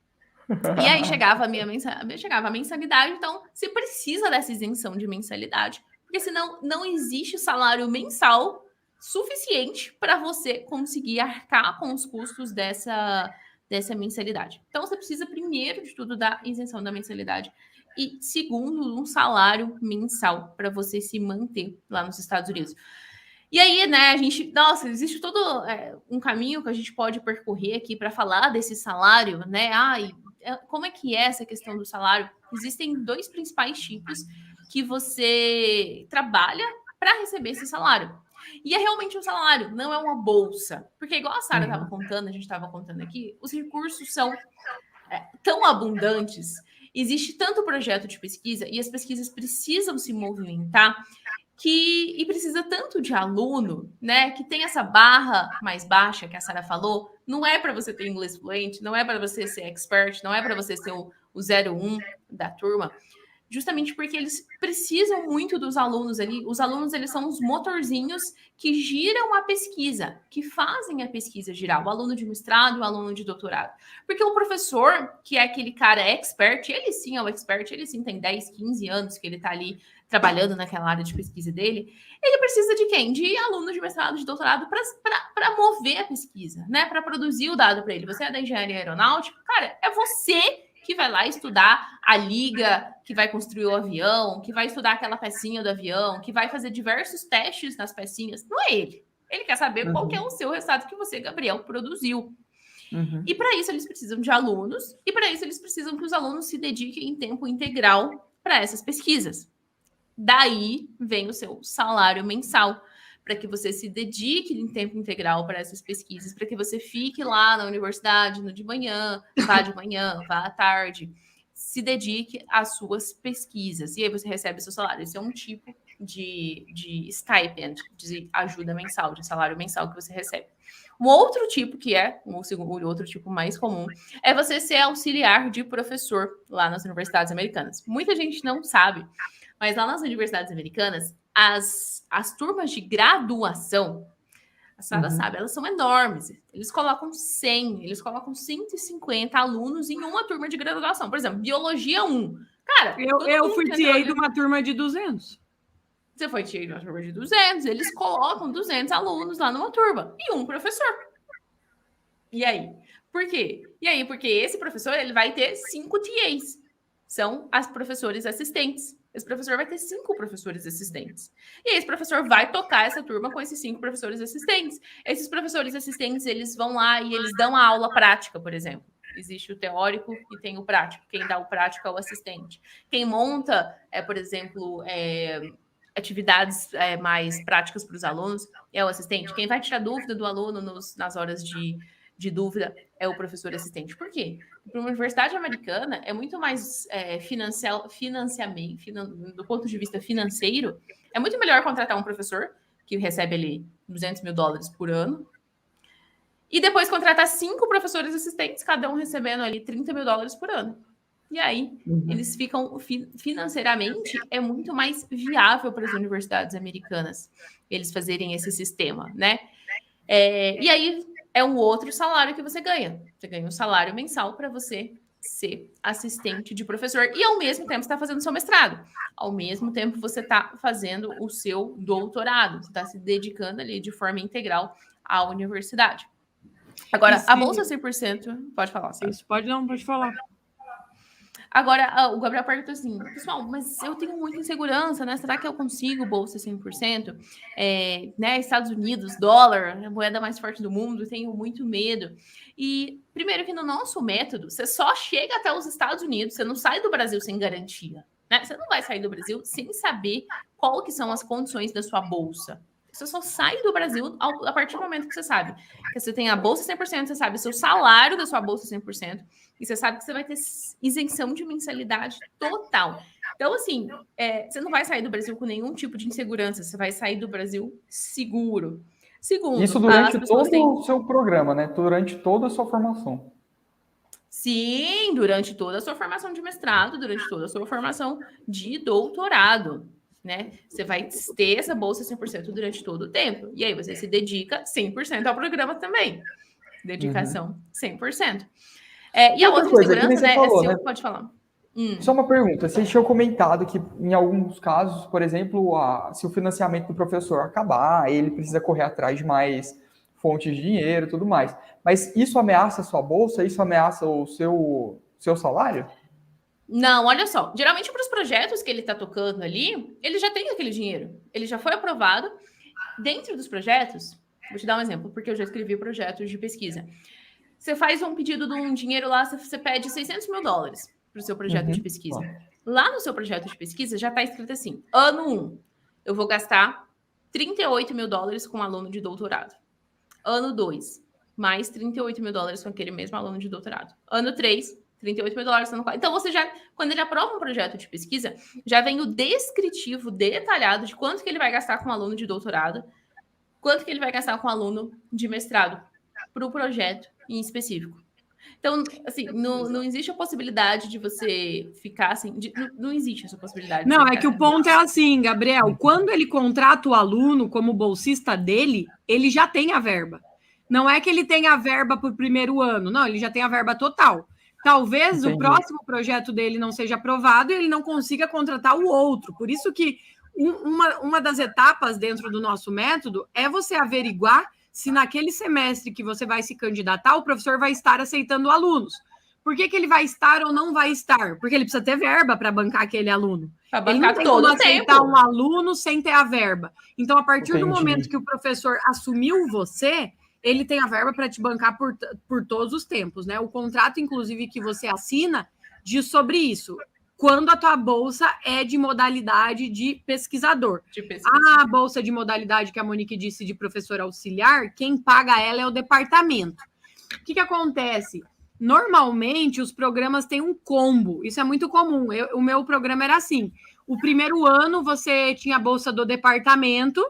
E aí chegava a mensalidade, então você precisa dessa isenção de mensalidade, porque senão não existe salário mensal suficiente para você conseguir arcar com os custos dessa mensalidade. Então você precisa, primeiro de tudo, da isenção da mensalidade e, segundo, um salário mensal para você se manter lá nos Estados Unidos. E aí, né, existe todo um caminho que a gente pode percorrer aqui para falar desse salário, né? Como é que é essa questão do salário? Existem 2 principais tipos que você trabalha para receber esse salário. E é realmente um salário, não é uma bolsa. Porque igual a Sara estava contando, a gente estava contando aqui, os recursos são tão abundantes, existe tanto projeto de pesquisa e as pesquisas precisam se movimentar e precisa tanto de aluno, né, que tem essa barra mais baixa que a Sara falou. Não é para você ter inglês fluente, não é para você ser expert, não é para você ser o 01 da turma. justamente porque eles precisam muito dos alunos ali. Os alunos, eles são os motorzinhos que giram a pesquisa, que fazem a pesquisa girar, o aluno de mestrado, o aluno de doutorado. Porque o professor, que é aquele cara expert, ele sim é o expert, ele sim tem 10, 15 anos que ele está ali trabalhando naquela área de pesquisa dele, ele precisa de quem? De aluno de mestrado, de doutorado, para mover a pesquisa, né? Para produzir o dado para ele. Você é da engenharia aeronáutica, cara, é você que vai lá estudar a liga, que vai construir o avião, que vai estudar aquela pecinha do avião, que vai fazer diversos testes nas pecinhas. Não é ele. Ele quer saber qual que é o seu resultado que você, Gabriel, produziu. E para isso eles precisam de alunos, e para isso eles precisam que os alunos se dediquem em tempo integral para essas pesquisas. Daí vem o seu salário mensal, para que você se dedique em tempo integral para essas pesquisas, para que você fique lá na universidade no de manhã, vá à tarde, se dedique às suas pesquisas. E aí você recebe seu salário. Esse é um tipo de stipend, de ajuda mensal, de salário mensal que você recebe. Um outro tipo, que é o outro tipo mais comum, é você ser auxiliar de professor lá nas universidades americanas. Muita gente não sabe, mas lá nas universidades americanas, as turmas de graduação, a Sara sabe, elas são enormes. Eles colocam 100, eles colocam 150 alunos em uma turma de graduação. Por exemplo, Biologia 1. Cara, eu fui TA de uma turma de 200. Você foi TA de uma turma de 200, eles colocam 200 alunos lá numa turma e um professor. E aí? Por quê? E aí, porque esse professor, ele vai ter 5 TAs. São as professores assistentes. Esse professor vai ter 5 professores assistentes. E esse professor vai tocar essa turma com esses 5 professores assistentes. Esses professores assistentes, eles vão lá e eles dão a aula prática, por exemplo. Existe o teórico e tem o prático. Quem dá o prático é o assistente. Quem monta, por exemplo, atividades mais práticas para os alunos é o assistente. Quem vai tirar dúvida do aluno nas horas de dúvida é o professor assistente. Por quê? Para uma universidade americana é muito mais financiamento, do ponto de vista financeiro, é muito melhor contratar um professor que recebe ali $200 mil por ano e depois contratar 5 professores assistentes, cada um recebendo ali $30 mil por ano. E aí, eles ficam financeiramente, é muito mais viável para as universidades americanas eles fazerem esse sistema, né? E aí é um outro salário que você ganha. Você ganha um salário mensal para você ser assistente de professor e ao mesmo tempo você está fazendo seu mestrado. Ao mesmo tempo você está fazendo o seu doutorado. Você está se dedicando ali de forma integral à universidade. Agora, a bolsa 100%... Pode falar, Sara. Isso, pode falar. Agora, o Gabriel perguntou assim, pessoal, mas eu tenho muita insegurança, né? Será que eu consigo bolsa 100%? Né? Estados Unidos, dólar, a moeda mais forte do mundo, tenho muito medo. E, primeiro que no nosso método, você só chega até os Estados Unidos, você não sai do Brasil sem garantia, né? Você não vai sair do Brasil sem saber qual que são as condições da sua bolsa. Você só sai do Brasil a partir do momento que você sabe que você tem a bolsa 100%, você sabe o seu salário da sua bolsa 100%, e você sabe que você vai ter isenção de mensalidade total. Então, assim, você não vai sair do Brasil com nenhum tipo de insegurança, você vai sair do Brasil seguro. Segundo, isso durante todo o seu programa, né? Durante toda a sua formação. Sim, durante toda a sua formação de mestrado, durante toda a sua formação de doutorado. Né? Você vai ter essa bolsa 100% durante todo o tempo. E aí você se dedica 100% ao programa também. Dedicação 100%. E a outra coisa, insegurança, né? Falou, né? Pode falar. Só uma pergunta. Vocês tinham comentado que, em alguns casos, por exemplo, se o financiamento do professor acabar, ele precisa correr atrás de mais fontes de dinheiro e tudo mais. Mas isso ameaça a sua bolsa? Isso ameaça o seu salário? Não, olha só. Geralmente, para os projetos que ele está tocando ali, ele já tem aquele dinheiro. Ele já foi aprovado. Dentro dos projetos, vou te dar um exemplo, porque eu já escrevi projetos de pesquisa. Você faz um pedido de um dinheiro lá, você pede $600 mil para o seu projeto de pesquisa. Lá no seu projeto de pesquisa já está escrito assim, ano 1, eu vou gastar $38 mil com um aluno de doutorado. Ano 2, mais $38 mil com aquele mesmo aluno de doutorado. Ano 3, $38 mil. Então, você já, quando ele aprova um projeto de pesquisa, já vem o descritivo detalhado de quanto que ele vai gastar com um aluno de doutorado, quanto que ele vai gastar com um aluno de mestrado para o projeto em específico. Então, assim, não existe a possibilidade de você ficar assim. Não existe essa possibilidade. Não, é que o ponto é assim, Gabriel. Uhum. Quando ele contrata o aluno como bolsista dele, ele já tem a verba. Não é que ele tem a verba para o primeiro ano, não, ele já tem a verba total. Talvez o próximo projeto dele não seja aprovado e ele não consiga contratar o outro. Por isso que uma das etapas dentro do nosso método é você averiguar se naquele semestre que você vai se candidatar, o professor vai estar aceitando alunos. Por que ele vai estar ou não vai estar? Porque ele precisa ter verba para bancar aquele aluno. Para Ele bancar não tem todo como o aceitar tempo. um aluno sem ter a verba. Então, a partir do momento que o professor assumiu você, ele tem a verba para te bancar por todos os tempos, né? O contrato, inclusive, que você assina, diz sobre isso. Quando a tua bolsa é de modalidade de pesquisador. A bolsa de modalidade que a Monique disse de professor auxiliar, quem paga ela é o departamento. O que acontece? Normalmente, os programas têm um combo. Isso é muito comum. O meu programa era assim. O primeiro ano, você tinha a bolsa do departamento,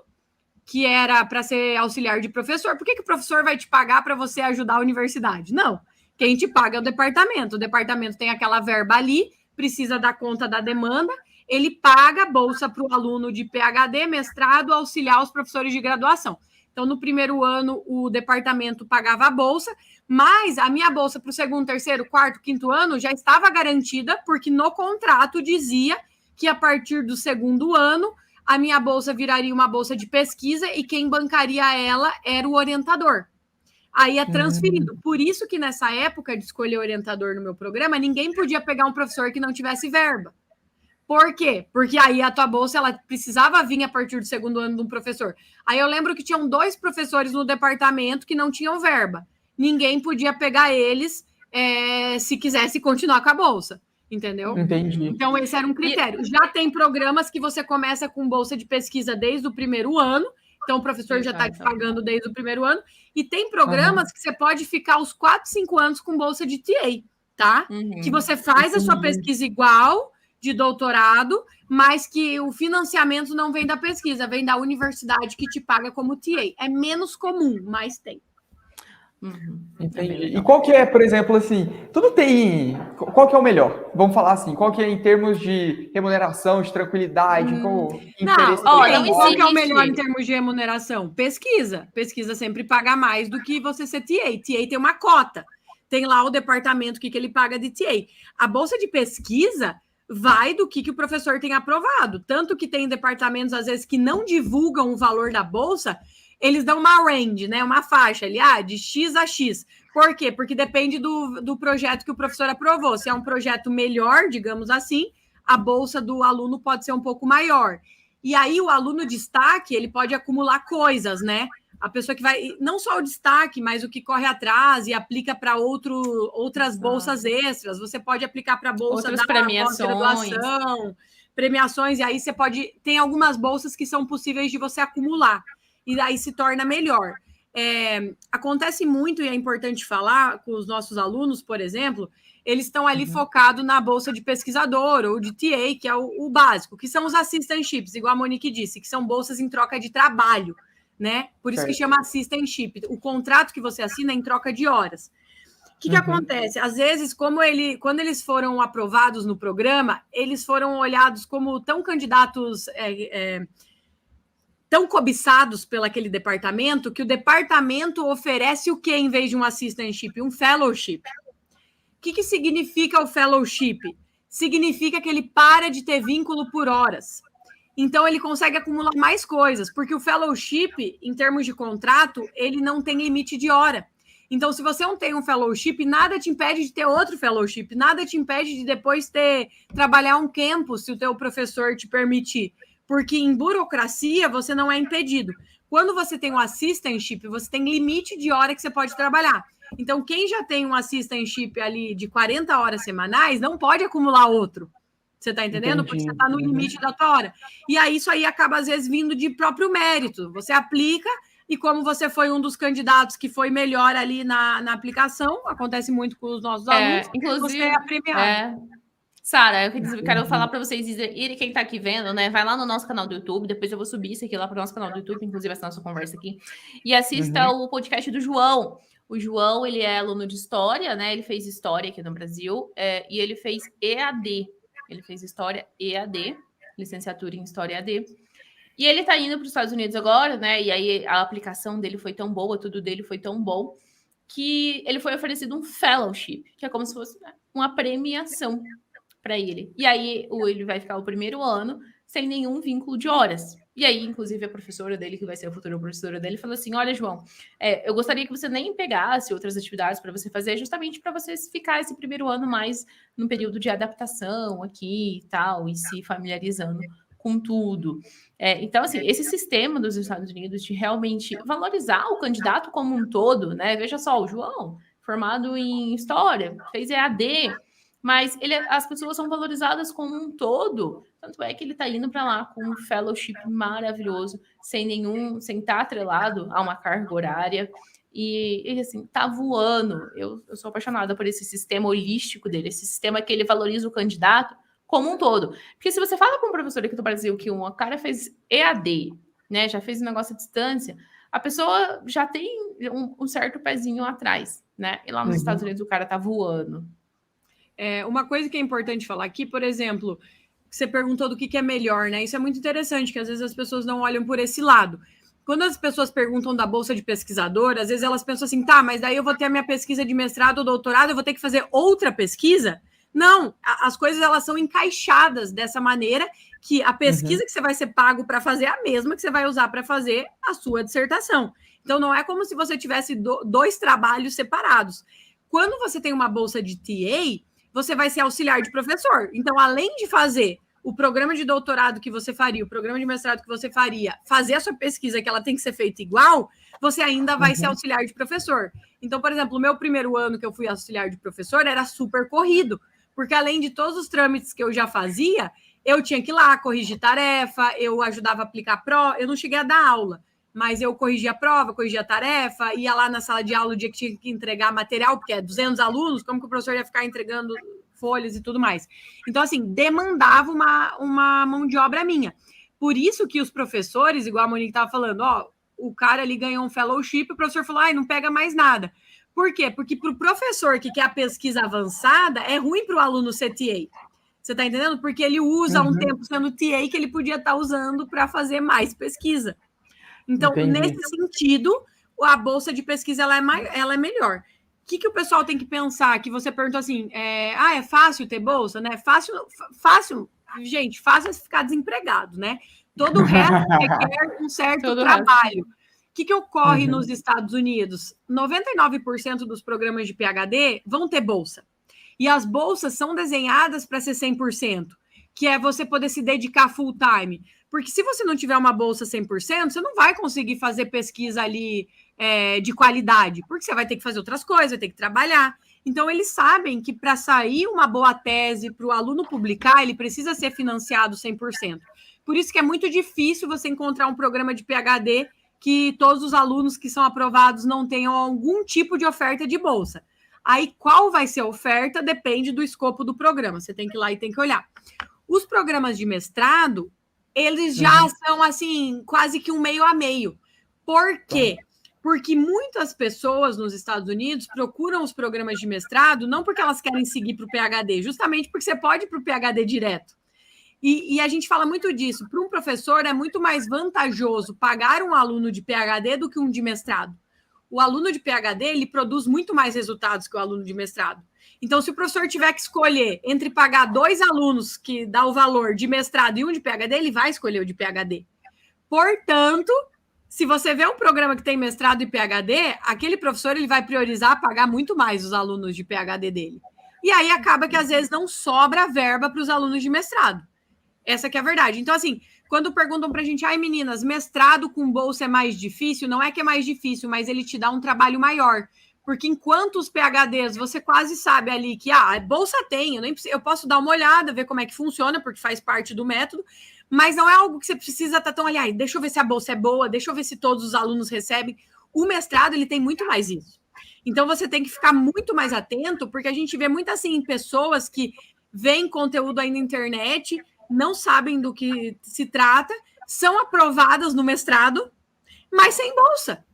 que era para ser auxiliar de professor. Por que o professor vai te pagar para você ajudar a universidade? Não. Quem te paga é o departamento. O departamento tem aquela verba ali, precisa dar conta da demanda, ele paga a bolsa para o aluno de PhD, mestrado, auxiliar os professores de graduação. Então, no primeiro ano, o departamento pagava a bolsa, mas a minha bolsa para o segundo, terceiro, quarto, quinto ano já estava garantida, porque no contrato dizia que a partir do segundo ano, a minha bolsa viraria uma bolsa de pesquisa e quem bancaria ela era o orientador. Aí é transferido. Por isso que nessa época de escolher orientador no meu programa, ninguém podia pegar um professor que não tivesse verba. Por quê? Porque aí a tua bolsa ela precisava vir a partir do segundo ano de um professor. Aí eu lembro que tinham 2 professores no departamento que não tinham verba. Ninguém podia pegar eles se quisesse continuar com a bolsa. Entendeu? Entendi. Então, esse era um critério. Já tem programas que você começa com bolsa de pesquisa desde o primeiro ano. Então, o professor já está te pagando desde o primeiro ano. E tem programas que você pode ficar os 4, 5 anos com bolsa de TA, tá? Que você faz a sua pesquisa igual de doutorado, mas que o financiamento não vem da pesquisa, vem da universidade que te paga como TA. É menos comum, mas tem. Entendi. E qual que é, por exemplo, assim, tudo tem... Qual que é o melhor? Vamos falar assim, qual que é em termos de remuneração, de tranquilidade, qual interesse? Qual que é o melhor em termos de remuneração? Pesquisa. Pesquisa sempre paga mais do que você ser TA. TA tem uma cota. Tem lá o departamento que ele paga de TA. A bolsa de pesquisa vai do que o professor tem aprovado. Tanto que tem departamentos, às vezes, que não divulgam o valor da bolsa, eles dão uma range, né? Uma faixa ali, de X a X. Por quê? Porque depende do projeto que o professor aprovou. Se é um projeto melhor, digamos assim, a bolsa do aluno pode ser um pouco maior. E aí o aluno destaque, ele pode acumular coisas, né? A pessoa que vai, não só o destaque, mas o que corre atrás e aplica para outras bolsas extras. Você pode aplicar para a bolsa da pós-graduação, premiações, e aí você pode... Tem algumas bolsas que são possíveis de você acumular. E aí se torna melhor. Acontece muito, e é importante falar com os nossos alunos, por exemplo, eles estão ali focados na bolsa de pesquisador ou de TA, que é o básico, que são os assistantships, igual a Monique disse, que são bolsas em troca de trabalho, né? Por isso que chama assistantship. O contrato que você assina é em troca de horas. O que acontece? Às vezes, quando eles foram aprovados no programa, eles foram olhados como tão candidatos... tão cobiçados pelo aquele departamento, que o departamento oferece o que em vez de um assistantship? Um fellowship. O que significa o fellowship? Significa que ele para de ter vínculo por horas. Então, ele consegue acumular mais coisas, porque o fellowship, em termos de contrato, ele não tem limite de hora. Então, se você não tem um fellowship, nada te impede de ter outro fellowship, nada te impede de depois trabalhar um campus, se o teu professor te permitir. Porque em burocracia você não é impedido. Quando você tem um assistantship, você tem limite de hora que você pode trabalhar. Então, quem já tem um assistantship ali de 40 horas semanais, não pode acumular outro. Você está entendendo? Porque você está no limite da tua hora. E aí, isso aí acaba, às vezes, vindo de próprio mérito. Você aplica, e como você foi um dos candidatos que foi melhor ali na aplicação, acontece muito com os nossos alunos, inclusive, você é premiado. Sara, eu quero falar para vocês, e quem está aqui vendo, né? Vai lá no nosso canal do YouTube, depois eu vou subir isso aqui lá para o nosso canal do YouTube, inclusive essa nossa conversa aqui, e assista o podcast do João. O João, ele é aluno de História, né? Ele fez História aqui no Brasil, e ele fez EAD. Ele fez História EAD, licenciatura em História EAD. E ele tá indo para os Estados Unidos agora, né? E aí a aplicação dele foi tão boa, tudo dele foi tão bom, que ele foi oferecido um fellowship, que é como se fosse uma premiação para ele. E aí ele vai ficar o primeiro ano sem nenhum vínculo de horas. E aí, inclusive, a professora dele, que vai ser a futura professora dele, falou assim: olha, João, eu gostaria que você nem pegasse outras atividades para você fazer, justamente para você ficar esse primeiro ano mais no período de adaptação aqui e tal, e se familiarizando com tudo. Então, assim, esse sistema dos Estados Unidos de realmente valorizar o candidato como um todo, né? Veja só, o João, formado em História, fez EAD, mas as pessoas são valorizadas como um todo. Tanto é que ele está indo para lá com um fellowship maravilhoso, sem estar atrelado a uma carga horária. E assim, tá voando. Eu sou apaixonada por esse sistema holístico dele, esse sistema que ele valoriza o candidato como um todo. Porque se você fala com um professor aqui do Brasil que um cara fez EAD, né, já fez um negócio à distância, a pessoa já tem um certo pezinho atrás, né? E lá nos Estados Unidos o cara tá voando. Uma coisa que é importante falar aqui, por exemplo, você perguntou do que é melhor, né? Isso é muito interessante, que às vezes as pessoas não olham por esse lado. Quando as pessoas perguntam da bolsa de pesquisador, às vezes elas pensam assim, tá, mas daí eu vou ter a minha pesquisa de mestrado ou doutorado, eu vou ter que fazer outra pesquisa? Não, as coisas elas são encaixadas dessa maneira que a pesquisa que você vai ser pago para fazer é a mesma que você vai usar para fazer a sua dissertação. Então, não é como se você tivesse dois trabalhos separados. Quando você tem uma bolsa de TA, você vai ser auxiliar de professor. Então, além de fazer o programa de doutorado que você faria, o programa de mestrado que você faria, fazer a sua pesquisa, que ela tem que ser feita igual, você ainda vai ser auxiliar de professor. Então, por exemplo, o meu primeiro ano que eu fui auxiliar de professor era super corrido, porque além de todos os trâmites que eu já fazia, eu tinha que ir lá corrigir tarefa, eu ajudava a aplicar prova, eu não cheguei a dar aula, mas eu corrigia a prova, corrigia a tarefa, ia lá na sala de aula o dia que tinha que entregar material, porque é 200 alunos, como que o professor ia ficar entregando folhas e tudo mais? Então, assim, demandava uma mão de obra minha. Por isso que os professores, igual a Monique estava falando, o cara ali ganhou um fellowship, o professor falou, não pega mais nada. Por quê? Porque para o professor que quer a pesquisa avançada, é ruim para o aluno ser TA. Você está entendendo? Porque ele usa um tempo sendo TA que ele podia estar usando para fazer mais pesquisa. Então, nesse sentido, a bolsa de pesquisa ela é melhor. O que o pessoal tem que pensar? Que você perguntou assim, é fácil ter bolsa, né? Fácil, gente, fácil é ficar desempregado, né? Todo o resto requer um certo trabalho. O que ocorre nos Estados Unidos? 99% dos programas de PhD vão ter bolsa. E as bolsas são desenhadas para ser 100%, que é você poder se dedicar full time. Porque se você não tiver uma bolsa 100%, você não vai conseguir fazer pesquisa ali de qualidade, porque você vai ter que fazer outras coisas, vai ter que trabalhar. Então, eles sabem que para sair uma boa tese, para o aluno publicar, ele precisa ser financiado 100%. Por isso que é muito difícil você encontrar um programa de PhD que todos os alunos que são aprovados não tenham algum tipo de oferta de bolsa. Aí, qual vai ser a oferta depende do escopo do programa. Você tem que ir lá e tem que olhar. Os programas de mestrado, eles já são, assim, quase que um meio a meio. Por quê? Porque muitas pessoas nos Estados Unidos procuram os programas de mestrado não porque elas querem seguir para o PhD, justamente porque você pode ir para o PhD direto. E a gente fala muito disso. Para um professor, é muito mais vantajoso pagar um aluno de PhD do que um de mestrado. O aluno de PhD, ele produz muito mais resultados que o aluno de mestrado. Então, se o professor tiver que escolher entre pagar 2 alunos que dá o valor de mestrado e um de PhD, ele vai escolher o de PhD. Portanto, se você vê um programa que tem mestrado e PhD, aquele professor ele vai priorizar pagar muito mais os alunos de PhD dele. E aí acaba que, às vezes, não sobra verba para os alunos de mestrado. Essa que é a verdade. Então, assim, quando perguntam pra gente, meninas, mestrado com bolsa é mais difícil? Não é que é mais difícil, mas ele te dá um trabalho maior. Porque enquanto os PhDs, você quase sabe ali que, a bolsa tem, eu posso dar uma olhada, ver como é que funciona, porque faz parte do método, mas não é algo que você precisa estar tão ali, deixa eu ver se a bolsa é boa, deixa eu ver se todos os alunos recebem. O mestrado, ele tem muito mais isso. Então, você tem que ficar muito mais atento, porque a gente vê muito, assim, pessoas que veem conteúdo aí na internet, não sabem do que se trata, são aprovadas no mestrado, mas sem bolsa.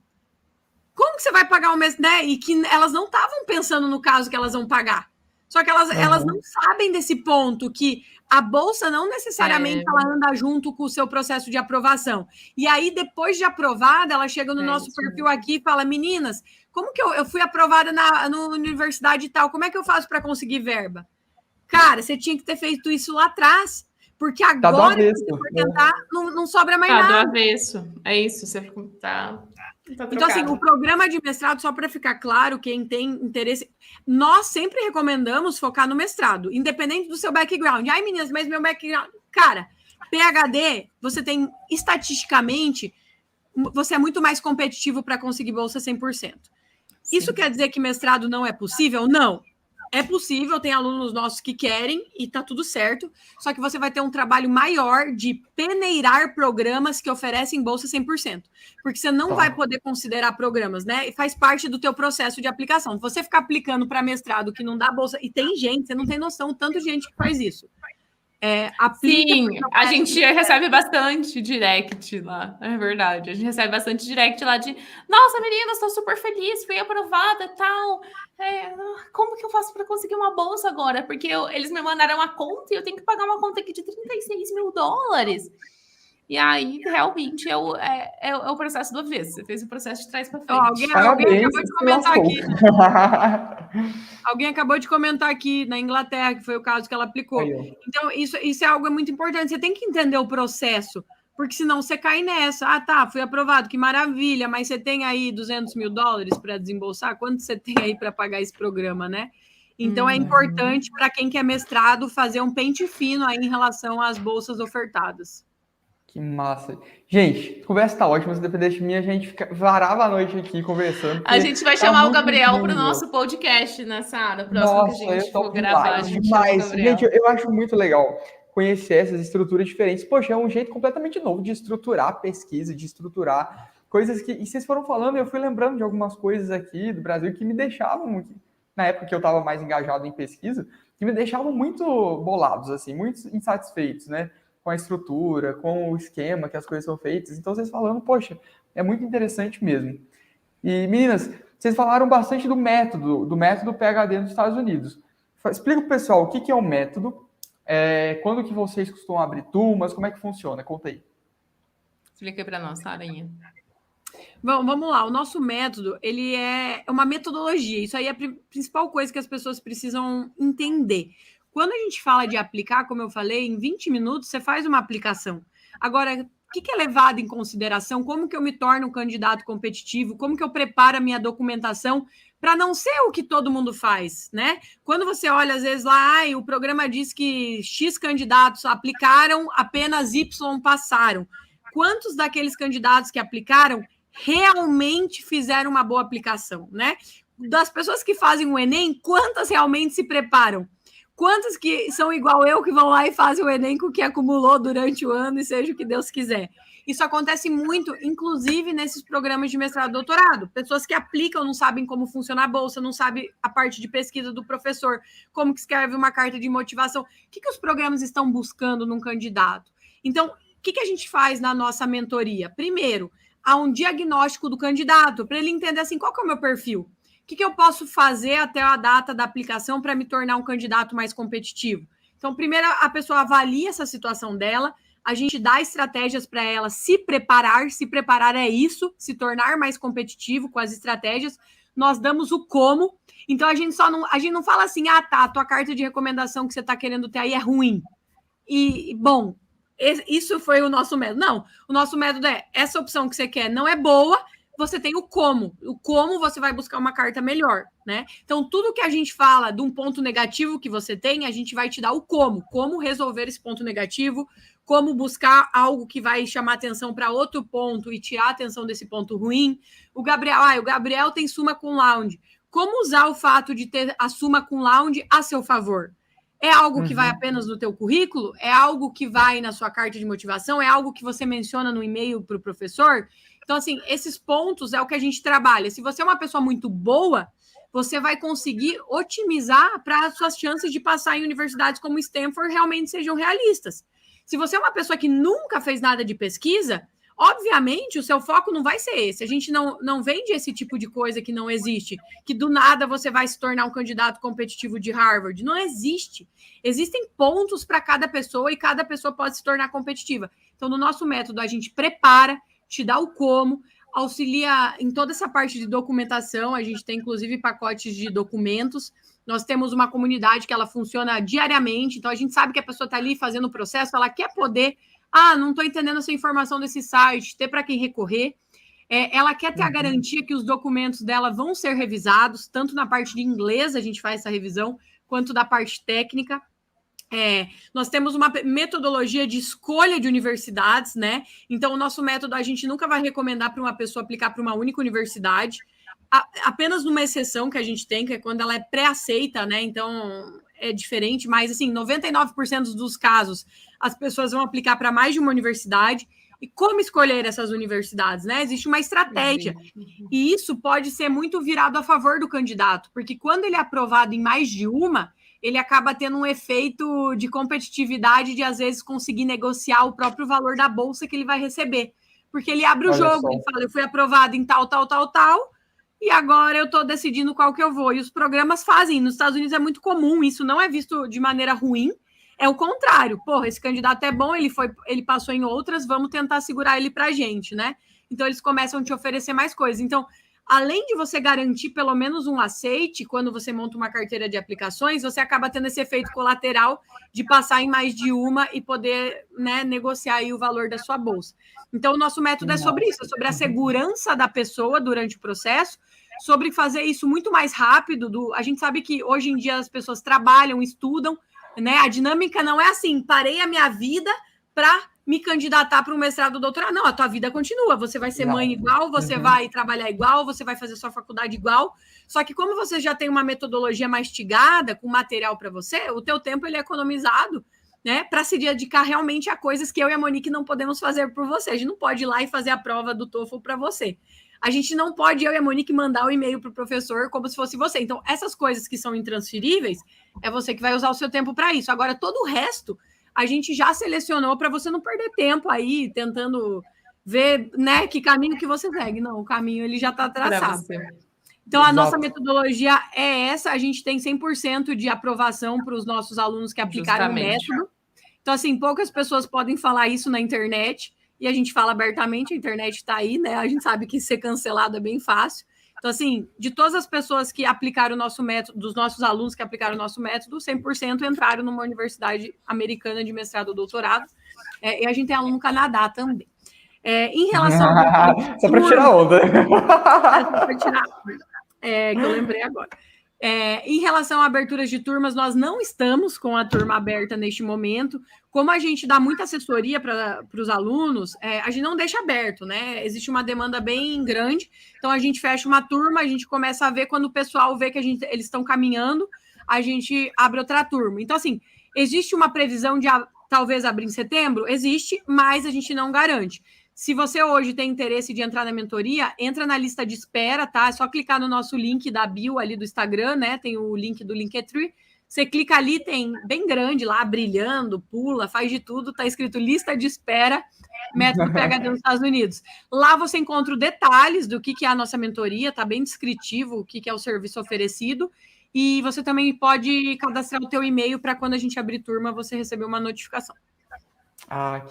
Como que você vai pagar o mês, né? E que elas não estavam pensando no caso que elas vão pagar. Só que elas não sabem desse ponto, que a bolsa não necessariamente ela anda junto com o seu processo de aprovação. E aí, depois de aprovada, ela chega no nosso perfil aqui e fala, meninas, como que eu fui aprovada na universidade e tal, como é que eu faço para conseguir verba? Cara, você tinha que ter feito isso lá atrás, porque agora que você for tentar, não sobra mais nada. Tá do avesso, é isso, você tá então, assim, o programa de mestrado, só para ficar claro, quem tem interesse, nós sempre recomendamos focar no mestrado, independente do seu background. Ai, meninas, mas meu background... Cara, PhD, você tem, estatisticamente, você é muito mais competitivo para conseguir bolsa 100%. Sim. Isso quer dizer que mestrado não é possível? Não. É possível, tem alunos nossos que querem e tá tudo certo, só que você vai ter um trabalho maior de peneirar programas que oferecem bolsa 100%, porque você não vai poder considerar programas, né? E faz parte do teu processo de aplicação. Se você ficar aplicando para mestrado que não dá bolsa, e tem gente, você não tem noção, tanto de gente que faz isso. Sim, a gente recebe bastante direct lá, é verdade. A gente recebe bastante direct lá de nossa, meninas, estou super feliz, fui aprovada e tal. Como que eu faço para conseguir uma bolsa agora? Porque eles me mandaram uma conta e eu tenho que pagar uma conta aqui de $36 mil. E aí, realmente, é o processo do avesso. Você fez o processo de trás para frente. Alguém acabou de comentar aqui. Alguém acabou de comentar aqui na Inglaterra, que foi o caso que ela aplicou. Aí, então, isso é algo muito importante. Você tem que entender o processo, porque senão você cai nessa. Ah, tá, fui aprovado, que maravilha, mas você tem aí $200 mil para desembolsar? Quanto você tem aí para pagar esse programa, né? Então, é importante para quem quer mestrado fazer um pente fino aí em relação às bolsas ofertadas. Que massa. Gente, a conversa tá ótima. Se dependesse de mim, a gente varava a noite aqui conversando. A gente vai chamar o Gabriel para o nosso podcast, né, Sara? Próximo que a gente for gravar, a gente chama o Gabriel. Gente, eu acho muito legal conhecer essas estruturas diferentes. Poxa, é um jeito completamente novo de estruturar a pesquisa, de estruturar coisas que... E vocês foram falando, eu fui lembrando de algumas coisas aqui do Brasil que me deixavam, na época que eu estava mais engajado em pesquisa, que me deixavam muito bolados, assim, muito insatisfeitos, né? Com a estrutura, com o esquema que as coisas são feitas. Então, vocês falando, poxa, é muito interessante mesmo. E, meninas, vocês falaram bastante do método PhD nos Estados Unidos. Explica para o pessoal o que é um método, quando que vocês costumam abrir turmas, como é que funciona? Conta aí. Explica para nós, Sarinha. Bom, vamos lá. O nosso método, ele é uma metodologia. Isso aí é a principal coisa que as pessoas precisam entender. Quando a gente fala de aplicar, como eu falei, em 20 minutos você faz uma aplicação. Agora, o que é levado em consideração? Como que eu me torno um candidato competitivo? Como que eu preparo a minha documentação para não ser o que todo mundo faz, né? Quando você olha, às vezes, lá, o programa diz que X candidatos aplicaram, apenas Y passaram. Quantos daqueles candidatos que aplicaram realmente fizeram uma boa aplicação, né? Das pessoas que fazem o Enem, quantas realmente se preparam? Quantos que são igual eu, que vão lá e fazem o Enem com o que acumulou durante o ano e seja o que Deus quiser? Isso acontece muito, inclusive nesses programas de mestrado e doutorado. Pessoas que aplicam não sabem como funciona a bolsa, não sabem a parte de pesquisa do professor, como que escreve uma carta de motivação. O que os programas estão buscando num candidato? Então, o que a gente faz na nossa mentoria? Primeiro, há um diagnóstico do candidato, para ele entender assim, qual que é o meu perfil? O que eu posso fazer até a data da aplicação para me tornar um candidato mais competitivo? Então, primeiro, a pessoa avalia essa situação dela, a gente dá estratégias para ela se preparar é isso, se tornar mais competitivo com as estratégias, nós damos o como, então a gente não fala assim, ah, tá, a tua carta de recomendação que você está querendo ter aí é ruim, e, bom, isso foi o nosso método. Não, o nosso método é, essa opção que você quer não é boa, você tem o como você vai buscar uma carta melhor, né? Então, tudo que a gente fala de um ponto negativo que você tem, a gente vai te dar o como resolver esse ponto negativo, como buscar algo que vai chamar atenção para outro ponto e tirar a atenção desse ponto ruim. O Gabriel tem summa cum laude. Como usar o fato de ter a summa cum laude a seu favor? É algo que vai apenas no teu currículo? É algo que vai na sua carta de motivação? É algo que você menciona no e-mail para o professor? Então, assim, esses pontos é o que a gente trabalha. Se você é uma pessoa muito boa, você vai conseguir otimizar para as suas chances de passar em universidades como Stanford realmente sejam realistas. Se você é uma pessoa que nunca fez nada de pesquisa, Obviamente, o seu foco não vai ser esse. A gente não vende esse tipo de coisa que não existe, que do nada você vai se tornar um candidato competitivo de Harvard. Não existe. Existem pontos para cada pessoa e cada pessoa pode se tornar competitiva. Então, no nosso método, a gente prepara, te dá o como, auxilia em toda essa parte de documentação. A gente tem, inclusive, pacotes de documentos. Nós temos uma comunidade que ela funciona diariamente. Então, a gente sabe que a pessoa está ali fazendo o processo, ela quer poder... não estou entendendo essa informação desse site, ter para quem recorrer. Ela quer ter a garantia que os documentos dela vão ser revisados, tanto na parte de inglês, a gente faz essa revisão, quanto da parte técnica. Nós temos uma metodologia de escolha de universidades, né? Então, o nosso método, a gente nunca vai recomendar para uma pessoa aplicar para uma única universidade, apenas numa exceção que a gente tem, que é quando ela é pré-aceita, né? Então, é diferente, mas, assim, 99% dos casos, as pessoas vão aplicar para mais de uma universidade. E como escolher essas universidades, né? Existe uma estratégia. E isso pode ser muito virado a favor do candidato, porque quando ele é aprovado em mais de uma, ele acaba tendo um efeito de competitividade de, às vezes, conseguir negociar o próprio valor da bolsa que ele vai receber. Porque ele abre o jogo, ele fala, eu fui aprovado em tal, e agora eu estou decidindo qual que eu vou. E os programas fazem. Nos Estados Unidos é muito comum, isso não é visto de maneira ruim, é o contrário. Porra, esse candidato é bom, ele passou em outras, vamos tentar segurar ele para a gente, né? Então, eles começam a te oferecer mais coisas. Então, além de você garantir pelo menos um aceite, quando você monta uma carteira de aplicações, você acaba tendo esse efeito colateral de passar em mais de uma e poder, né, negociar aí o valor da sua bolsa. Então, o nosso método é sobre isso, é sobre a segurança da pessoa durante o processo, sobre fazer isso muito mais rápido. A gente sabe que hoje em dia as pessoas trabalham, estudam, né? A dinâmica não é assim, parei a minha vida para me candidatar para um mestrado ou doutorado. Não, a tua vida continua. Você vai ser mãe igual, você vai trabalhar igual, você vai fazer sua faculdade igual. Só que como você já tem uma metodologia mastigada, com material para você, o teu tempo ele é economizado, né, para se dedicar realmente a coisas que eu e a Monique não podemos fazer por você. A gente não pode ir lá e fazer a prova do TOEFL para você. A gente não pode, eu e a Monique, mandar o e-mail para o professor como se fosse você. Então, essas coisas que são intransferíveis, é você que vai usar o seu tempo para isso. Agora, todo o resto, a gente já selecionou para você não perder tempo aí, tentando ver, né, que caminho que você segue. Não, o caminho ele já está traçado. Então, a nossa metodologia é essa. A gente tem 100% de aprovação para os nossos alunos que aplicaram o método. Então, assim, poucas pessoas podem falar isso na internet. E a gente fala abertamente, a internet está aí, né? A gente sabe que ser cancelado é bem fácil. Então, assim, de todas as pessoas que aplicaram o nosso método, dos nossos alunos que aplicaram o nosso método, 100% entraram numa universidade americana de mestrado ou doutorado. E a gente tem aluno no Canadá também. Em relação ao... Só para tirar onda. Só para tirar onda. Que eu lembrei agora. Em relação a aberturas de turmas, nós não estamos com a turma aberta neste momento. Como a gente dá muita assessoria para os alunos, a gente não deixa aberto, né? Existe uma demanda bem grande, então a gente fecha uma turma, a gente começa a ver quando o pessoal vê que eles estão caminhando, a gente abre outra turma. Então, assim, existe uma previsão de talvez abrir em setembro? Existe, mas a gente não garante. Se você hoje tem interesse de entrar na mentoria, entra na lista de espera, tá? É só clicar no nosso link da bio ali do Instagram, né? Tem o link do Linktree. Você clica ali, tem bem grande lá, brilhando, pula, faz de tudo. Tá escrito lista de espera, método PhD nos Estados Unidos. Lá você encontra detalhes do que é a nossa mentoria, tá bem descritivo o que é o serviço oferecido. E você também pode cadastrar o teu e-mail para quando a gente abrir turma, você receber uma notificação.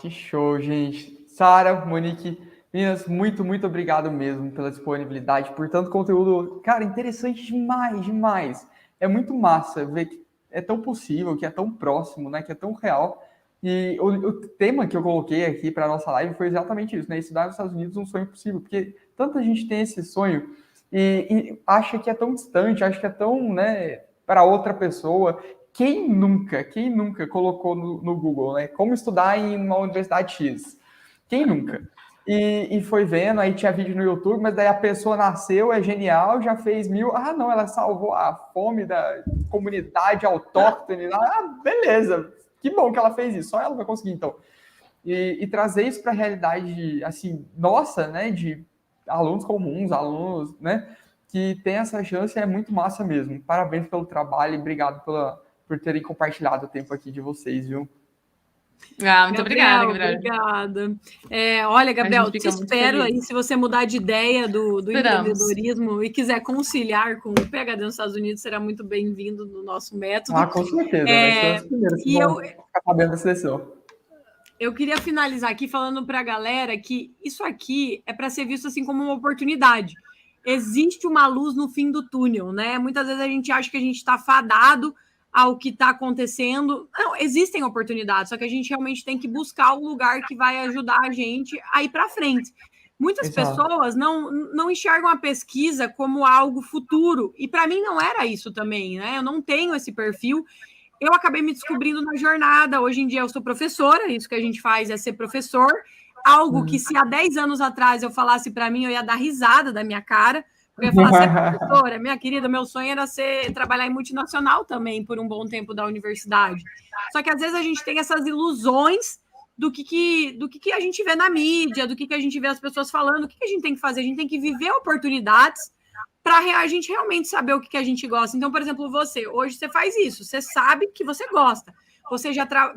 Que show, gente. Sara, Monique, meninas, muito, muito obrigado mesmo pela disponibilidade, por tanto conteúdo, cara, interessante demais, demais. É muito massa ver que é tão possível, que é tão próximo, né, que é tão real. E o tema que eu coloquei aqui para a nossa live foi exatamente isso, né, estudar nos Estados Unidos um sonho possível, porque tanta gente tem esse sonho e acha que é tão distante, acha que é tão, né, para outra pessoa. Quem nunca colocou no Google, né, como estudar em uma universidade X? Quem nunca? E foi vendo, aí tinha vídeo no YouTube, mas daí a pessoa nasceu, é genial, já fez 1000. Não, ela salvou a fome da comunidade autóctone. Beleza, que bom que ela fez isso, só ela vai conseguir, então. E trazer isso para a realidade, assim, nossa, né, de alunos comuns, alunos, né, que tem essa chance, é muito massa mesmo. Parabéns pelo trabalho e obrigado por terem compartilhado o tempo aqui de vocês, viu? Muito obrigada, Gabriel. Obrigada. Olha, Gabriel, te espero aí, se você mudar de ideia do empreendedorismo e quiser conciliar com o PhD nos Estados Unidos, será muito bem-vindo no nosso método. Com certeza, vai ser os primeiros que vão ficar sabendo dessa sessão. Eu queria finalizar aqui falando para a galera que isso aqui é para ser visto assim como uma oportunidade. Existe uma luz no fim do túnel, né? Muitas vezes a gente acha que a gente está fadado ao que está acontecendo. Não, existem oportunidades, só que a gente realmente tem que buscar o lugar que vai ajudar a gente a ir para frente. Muitas pessoas não enxergam a pesquisa como algo futuro, e para mim não era isso também, né? Eu não tenho esse perfil. Eu acabei me descobrindo na jornada. Hoje em dia eu sou professora, isso que a gente faz é ser professor. Algo que se há 10 anos atrás eu falasse para mim, eu ia dar risada da minha cara. Eu ia falar, ser professora, minha querida, meu sonho era trabalhar em multinacional também por um bom tempo da universidade. Só que às vezes a gente tem essas ilusões do que a gente vê na mídia, do que a gente vê as pessoas falando. O que a gente tem que fazer? A gente tem que viver oportunidades para a gente realmente saber o que a gente gosta. Então, por exemplo, hoje você faz isso, você sabe que você gosta.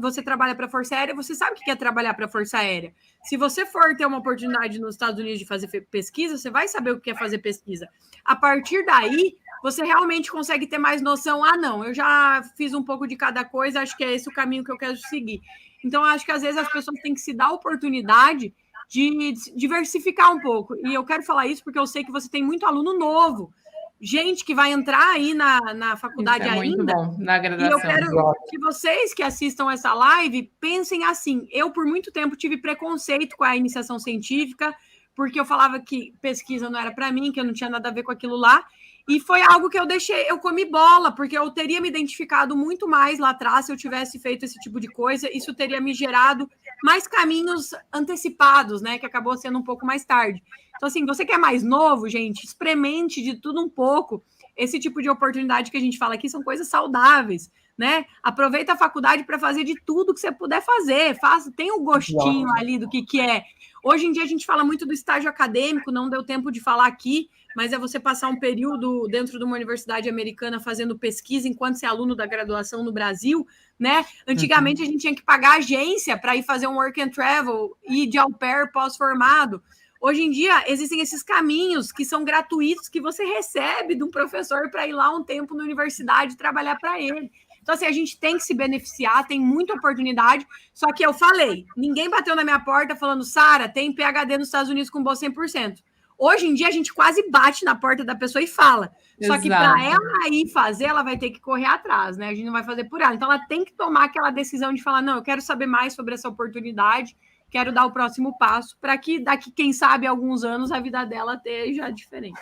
Você trabalha para a Força Aérea, você sabe o que é trabalhar para a Força Aérea. Se você for ter uma oportunidade nos Estados Unidos de fazer pesquisa, você vai saber o que é fazer pesquisa. A partir daí, você realmente consegue ter mais noção. Não, eu já fiz um pouco de cada coisa, acho que é esse o caminho que eu quero seguir. Então, acho que às vezes as pessoas têm que se dar a oportunidade de diversificar um pouco. E eu quero falar isso porque eu sei que você tem muito aluno novo, gente que vai entrar aí na faculdade ainda. Muito bom, na graduação. E eu quero que vocês que assistam essa live pensem assim. Eu, por muito tempo, tive preconceito com a iniciação científica, porque eu falava que pesquisa não era para mim, que eu não tinha nada a ver com aquilo lá. E foi algo que eu comi bola, porque eu teria me identificado muito mais lá atrás se eu tivesse feito esse tipo de coisa. Isso teria me gerado mais caminhos antecipados, né? Que acabou sendo um pouco mais tarde. Então, assim, você que é mais novo, gente, experimente de tudo um pouco. Esse tipo de oportunidade que a gente fala aqui são coisas saudáveis, né? Aproveita a faculdade para fazer de tudo que você puder fazer. Tem um gostinho ali do que é. Hoje em dia a gente fala muito do estágio acadêmico, não deu tempo de falar aqui, mas é você passar um período dentro de uma universidade americana fazendo pesquisa enquanto você é aluno da graduação no Brasil, né? Antigamente a gente tinha que pagar agência para ir fazer um work and travel e de au pair pós-formado. Hoje em dia existem esses caminhos que são gratuitos, que você recebe de um professor para ir lá um tempo na universidade trabalhar para ele. Então, assim, a gente tem que se beneficiar, tem muita oportunidade, só que eu falei, ninguém bateu na minha porta falando, Sara, tem PhD nos Estados Unidos com bolsa 100%. Hoje em dia, a gente quase bate na porta da pessoa e fala. Só que para ela ir fazer, ela vai ter que correr atrás, né? A gente não vai fazer por ela. Então, ela tem que tomar aquela decisão de falar, não, eu quero saber mais sobre essa oportunidade, quero dar o próximo passo, para que daqui, quem sabe, alguns anos, a vida dela esteja diferente.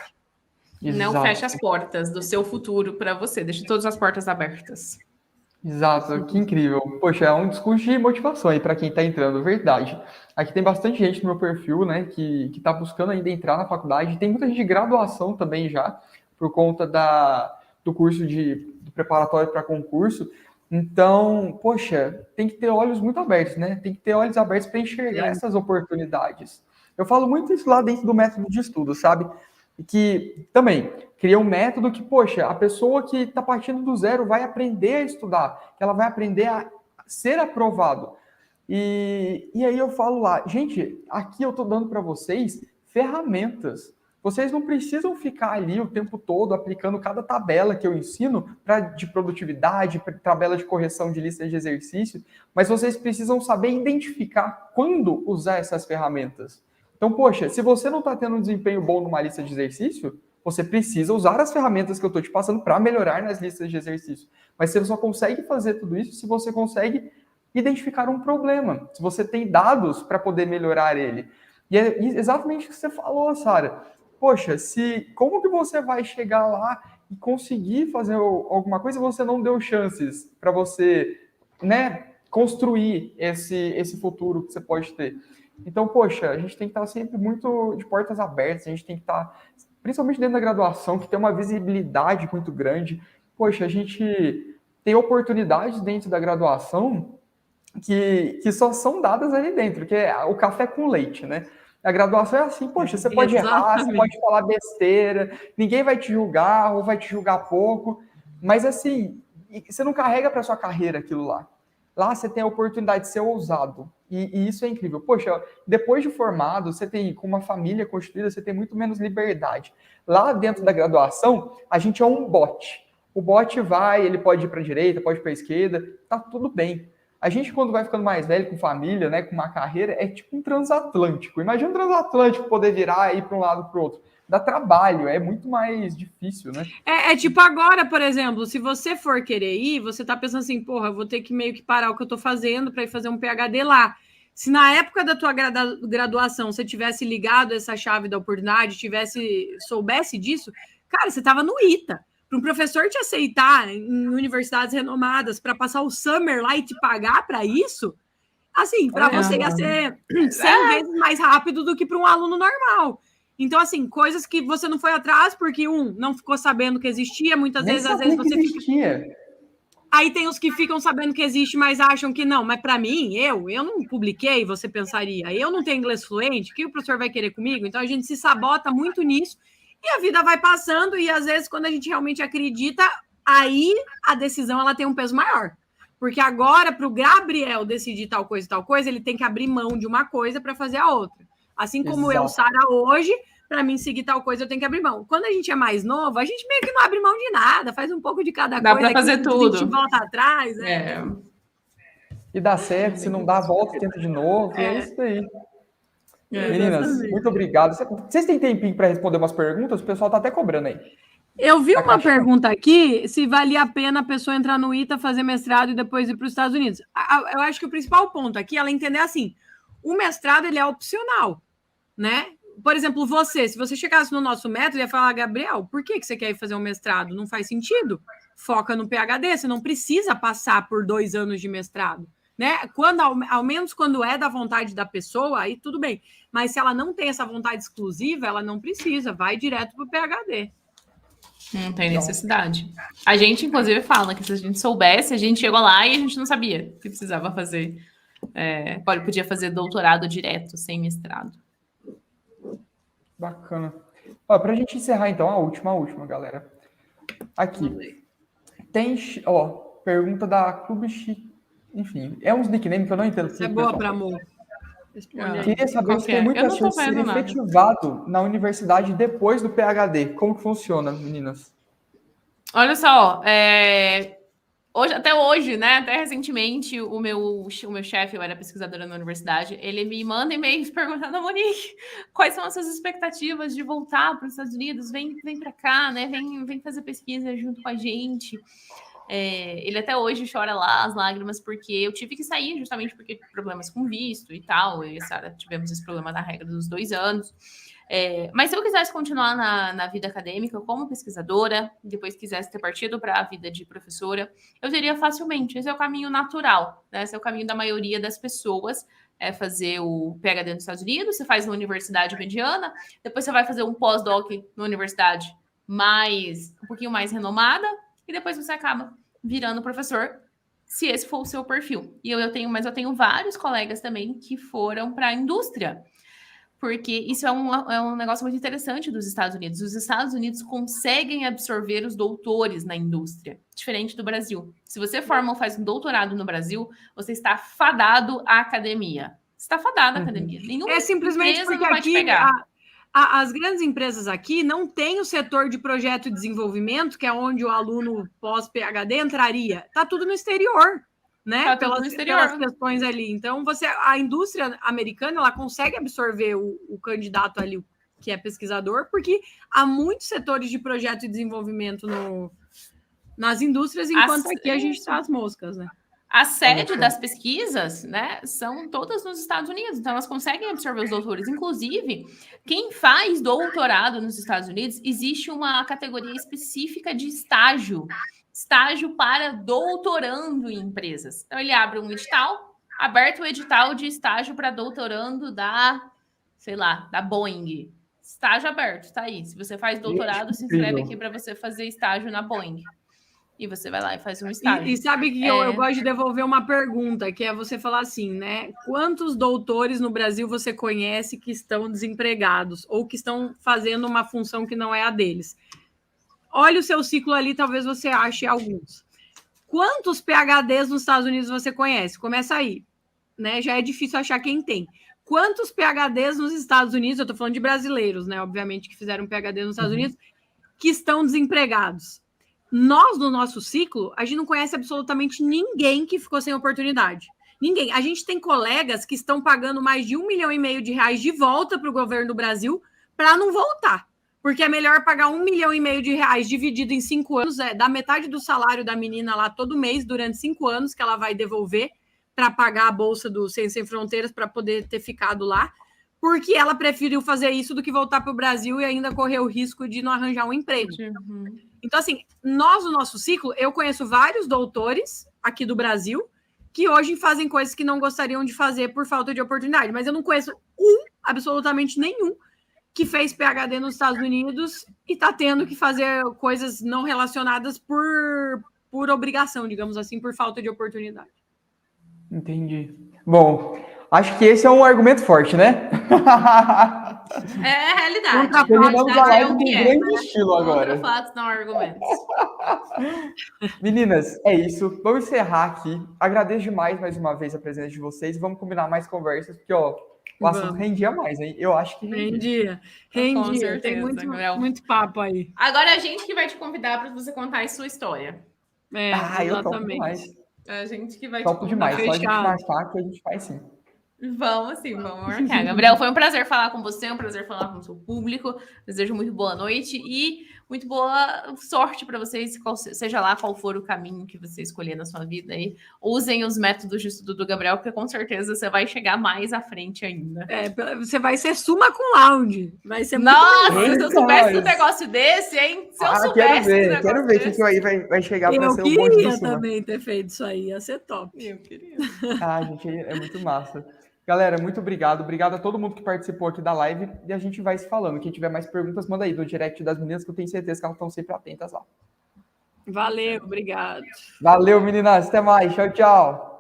Exato. Não feche as portas do seu futuro para você, deixe todas as portas abertas. Exato, que incrível. Poxa, é um discurso de motivação aí para quem está entrando, verdade. Aqui tem bastante gente no meu perfil, né, que está buscando ainda entrar na faculdade. Tem muita gente de graduação também já, por conta do curso do preparatório para concurso. Então, poxa, tem que ter olhos muito abertos, né? Tem que ter olhos abertos para enxergar essas oportunidades. Eu falo muito isso lá dentro do método de estudo, sabe? E que também cria um método que, poxa, a pessoa que está partindo do zero vai aprender a estudar, que ela vai aprender a ser aprovado. E aí eu falo lá, gente, aqui eu estou dando para vocês ferramentas. Vocês não precisam ficar ali o tempo todo aplicando cada tabela que eu ensino de produtividade, tabela de correção de listas de exercícios, mas vocês precisam saber identificar quando usar essas ferramentas. Então, poxa, se você não está tendo um desempenho bom numa lista de exercício, você precisa usar as ferramentas que eu estou te passando para melhorar nas listas de exercício. Mas você só consegue fazer tudo isso se você consegue identificar um problema, se você tem dados para poder melhorar ele. E é exatamente o que você falou, Sara. Poxa, como que você vai chegar lá e conseguir fazer alguma coisa se você não deu chances para você, né, construir esse futuro que você pode ter? Então, poxa, a gente tem que estar sempre muito de portas abertas, a gente tem que estar, principalmente dentro da graduação, que tem uma visibilidade muito grande. Poxa, a gente tem oportunidades dentro da graduação que só são dadas ali dentro, que é o café com leite, né? A graduação é assim, poxa, você pode errar, você pode falar besteira, ninguém vai te julgar ou vai te julgar pouco, mas assim, você não carrega para sua carreira aquilo lá. Lá você tem a oportunidade de ser ousado. E isso é incrível. Poxa, depois de formado, você tem, com uma família constituída, você tem muito menos liberdade. Lá dentro da graduação, a gente é um bot. O bot vai, ele pode ir para a direita, pode ir para a esquerda, tá tudo bem. A gente, quando vai ficando mais velho, com família, né, com uma carreira, é tipo um transatlântico. Imagina um transatlântico poder virar e ir para um lado para o outro. Dá trabalho, é muito mais difícil, né? É tipo agora, por exemplo, se você for querer ir, você tá pensando assim, porra, eu vou ter que meio que parar o que eu tô fazendo para ir fazer um PhD lá. Se na época da tua graduação você tivesse ligado essa chave da oportunidade, soubesse disso, cara, você tava no ITA. Para um professor te aceitar em universidades renomadas para passar o summer lá e te pagar para isso, assim, para você ia ser 100 vezes mais rápido do que para um aluno normal. Então, assim, coisas que você não foi atrás porque, não ficou sabendo que existia, muitas vezes, às vezes você existia. Aí tem os que ficam sabendo que existe, mas acham que não. Mas para mim, eu não publiquei, você pensaria. Eu não tenho inglês fluente, o que o professor vai querer comigo? Então a gente se sabota muito nisso e a vida vai passando e às vezes quando a gente realmente acredita, aí a decisão ela tem um peso maior. Porque agora, para o Gabriel decidir tal coisa, ele tem que abrir mão de uma coisa para fazer a outra. Assim como eu, Sara, hoje, para mim seguir tal coisa, eu tenho que abrir mão. Quando a gente é mais novo, a gente meio que não abre mão de nada, faz um pouco de cada coisa. Dá para fazer tudo. A gente volta atrás. E dá certo, se não dá, volta, tenta de novo. É isso aí. Meninas, muito obrigado. Vocês têm tempinho para responder umas perguntas? O pessoal está até cobrando aí. Eu vi uma pergunta aqui, se valia a pena a pessoa entrar no ITA, fazer mestrado e depois ir para os Estados Unidos. Eu acho que o principal ponto aqui é ela entender assim, o mestrado ele é opcional, né? Por exemplo, se você chegasse no nosso método, ia falar, Gabriel, por que você quer ir fazer um mestrado? Não faz sentido. Foca no PhD, você não precisa passar por 2 anos de mestrado, né? Ao menos quando é da vontade da pessoa, aí tudo bem. Mas se ela não tem essa vontade exclusiva, ela não precisa, vai direto para o PhD. Não tem necessidade. A gente, inclusive, fala que se a gente soubesse, a gente chegou lá e a gente não sabia que precisava fazer. Podia fazer doutorado direto, sem mestrado. Bacana. Para a gente encerrar, então, a última, galera. Aqui. Tem, pergunta da Clube Chique. Enfim, é uns nicknames que eu não entendo. Isso é boa para amor. Queria saber se tem muita chance de ser efetivado na universidade depois do PhD. Como que funciona, meninas? Olha só, até hoje, né? Até recentemente, o meu chefe, eu era pesquisadora na universidade, ele me manda e-mails perguntando, Monique, quais são as suas expectativas de voltar para os Estados Unidos? Vem para cá, né? Vem fazer pesquisa junto com a gente. Ele até hoje chora lá as lágrimas porque eu tive que sair justamente porque problemas com visto e tal. Eu e a Sara tivemos esse problema da regra dos 2 anos. Mas se eu quisesse continuar na vida acadêmica como pesquisadora, depois quisesse ter partido para a vida de professora, eu teria facilmente. Esse é o caminho natural, né? Esse é o caminho da maioria das pessoas. Fazer o PhD nos Estados Unidos, você faz na universidade mediana, depois você vai fazer um pós-doc na universidade um pouquinho mais renomada, e depois você acaba virando professor, se esse for o seu perfil. Eu tenho vários colegas também que foram para a indústria, porque isso é um negócio muito interessante dos Estados Unidos. Os Estados Unidos conseguem absorver os doutores na indústria, diferente do Brasil. Se você faz um doutorado no Brasil, você está fadado à academia. Você está fadado à academia. Nenhuma simplesmente porque aqui as grandes empresas aqui não têm o setor de projeto e desenvolvimento, que é onde o aluno pós-PhD entraria. Está tudo no exterior, né? Pelas questões ali. Então, a indústria americana ela consegue absorver o candidato ali, que é pesquisador, porque há muitos setores de projeto e desenvolvimento nas indústrias, enquanto aqui a gente está às moscas, né? A sede das pesquisas, né, são todas nos Estados Unidos, então elas conseguem absorver os doutores. Inclusive, quem faz doutorado nos Estados Unidos, existe uma categoria específica de estágio para doutorando em empresas. Então, ele abre um edital, aberto o edital de estágio para doutorando da Boeing. Estágio aberto, tá aí. Se você faz doutorado, se inscreve aqui para você fazer estágio na Boeing. E você vai lá e faz um estágio. E sabe que eu gosto de devolver uma pergunta, que é você falar assim, né? Quantos doutores no Brasil você conhece que estão desempregados ou que estão fazendo uma função que não é a deles? Olha o seu ciclo ali, talvez você ache alguns. Quantos PhDs nos Estados Unidos você conhece? Começa aí, né? Já é difícil achar quem tem. Quantos PhDs nos Estados Unidos, eu estou falando de brasileiros, né? Obviamente, que fizeram PhD nos Estados Unidos, que estão desempregados. Nós, no nosso ciclo, a gente não conhece absolutamente ninguém que ficou sem oportunidade. Ninguém. A gente tem colegas que estão pagando mais de R$1,5 milhão de volta para o governo do Brasil para não voltar. Porque é melhor pagar R$1,5 milhão dividido em 5 anos, dá metade do salário da menina lá todo mês, durante 5 anos, que ela vai devolver para pagar a bolsa do Ciências Sem Fronteiras para poder ter ficado lá, porque ela preferiu fazer isso do que voltar para o Brasil e ainda correr o risco de não arranjar um emprego. Então, assim, nós, no nosso ciclo, eu conheço vários doutores aqui do Brasil que hoje fazem coisas que não gostariam de fazer por falta de oportunidade, mas eu não conheço absolutamente nenhum, que fez PhD nos Estados Unidos e está tendo que fazer coisas não relacionadas por obrigação, digamos assim, por falta de oportunidade. Entendi. Bom, acho que esse é um argumento forte, né? É a realidade. Terminamos a live com grande estilo agora. Contra fatos, não argumentos. Meninas, é isso. Vamos encerrar aqui. Agradeço demais mais uma vez a presença de vocês. Vamos combinar mais conversas, porque o assunto rendia mais, hein? Eu acho que rendia. Com certeza, tem muito papo aí. Agora é a gente que vai te convidar para você contar a sua história. Eu topo demais. É a gente que vai topo te contar. Demais. Só a gente marcar que a gente faz sim. Vamos sim, vamos marcar. Gabriel, foi um prazer falar com você, um prazer falar com o seu público. Desejo muito boa noite e muito boa sorte para vocês, seja lá qual for o caminho que você escolher na sua vida aí. Usem os métodos de estudo do Gabriel, porque com certeza você vai chegar mais à frente ainda. Você vai ser summa cum laude. Vai ser Nossa, se eu soubesse um negócio desse, hein? Se eu soubesse quero ver quem vai chegar para ser o bonde do Suma. Eu queria também ter feito isso aí, ia ser top. Eu queria. Gente, é muito massa. Galera, muito obrigado. Obrigado a todo mundo que participou aqui da live. E a gente vai se falando. Quem tiver mais perguntas, manda aí no direct das meninas, que eu tenho certeza que elas estão sempre atentas lá. Valeu, obrigado. Valeu, meninas. Até mais. Tchau, tchau.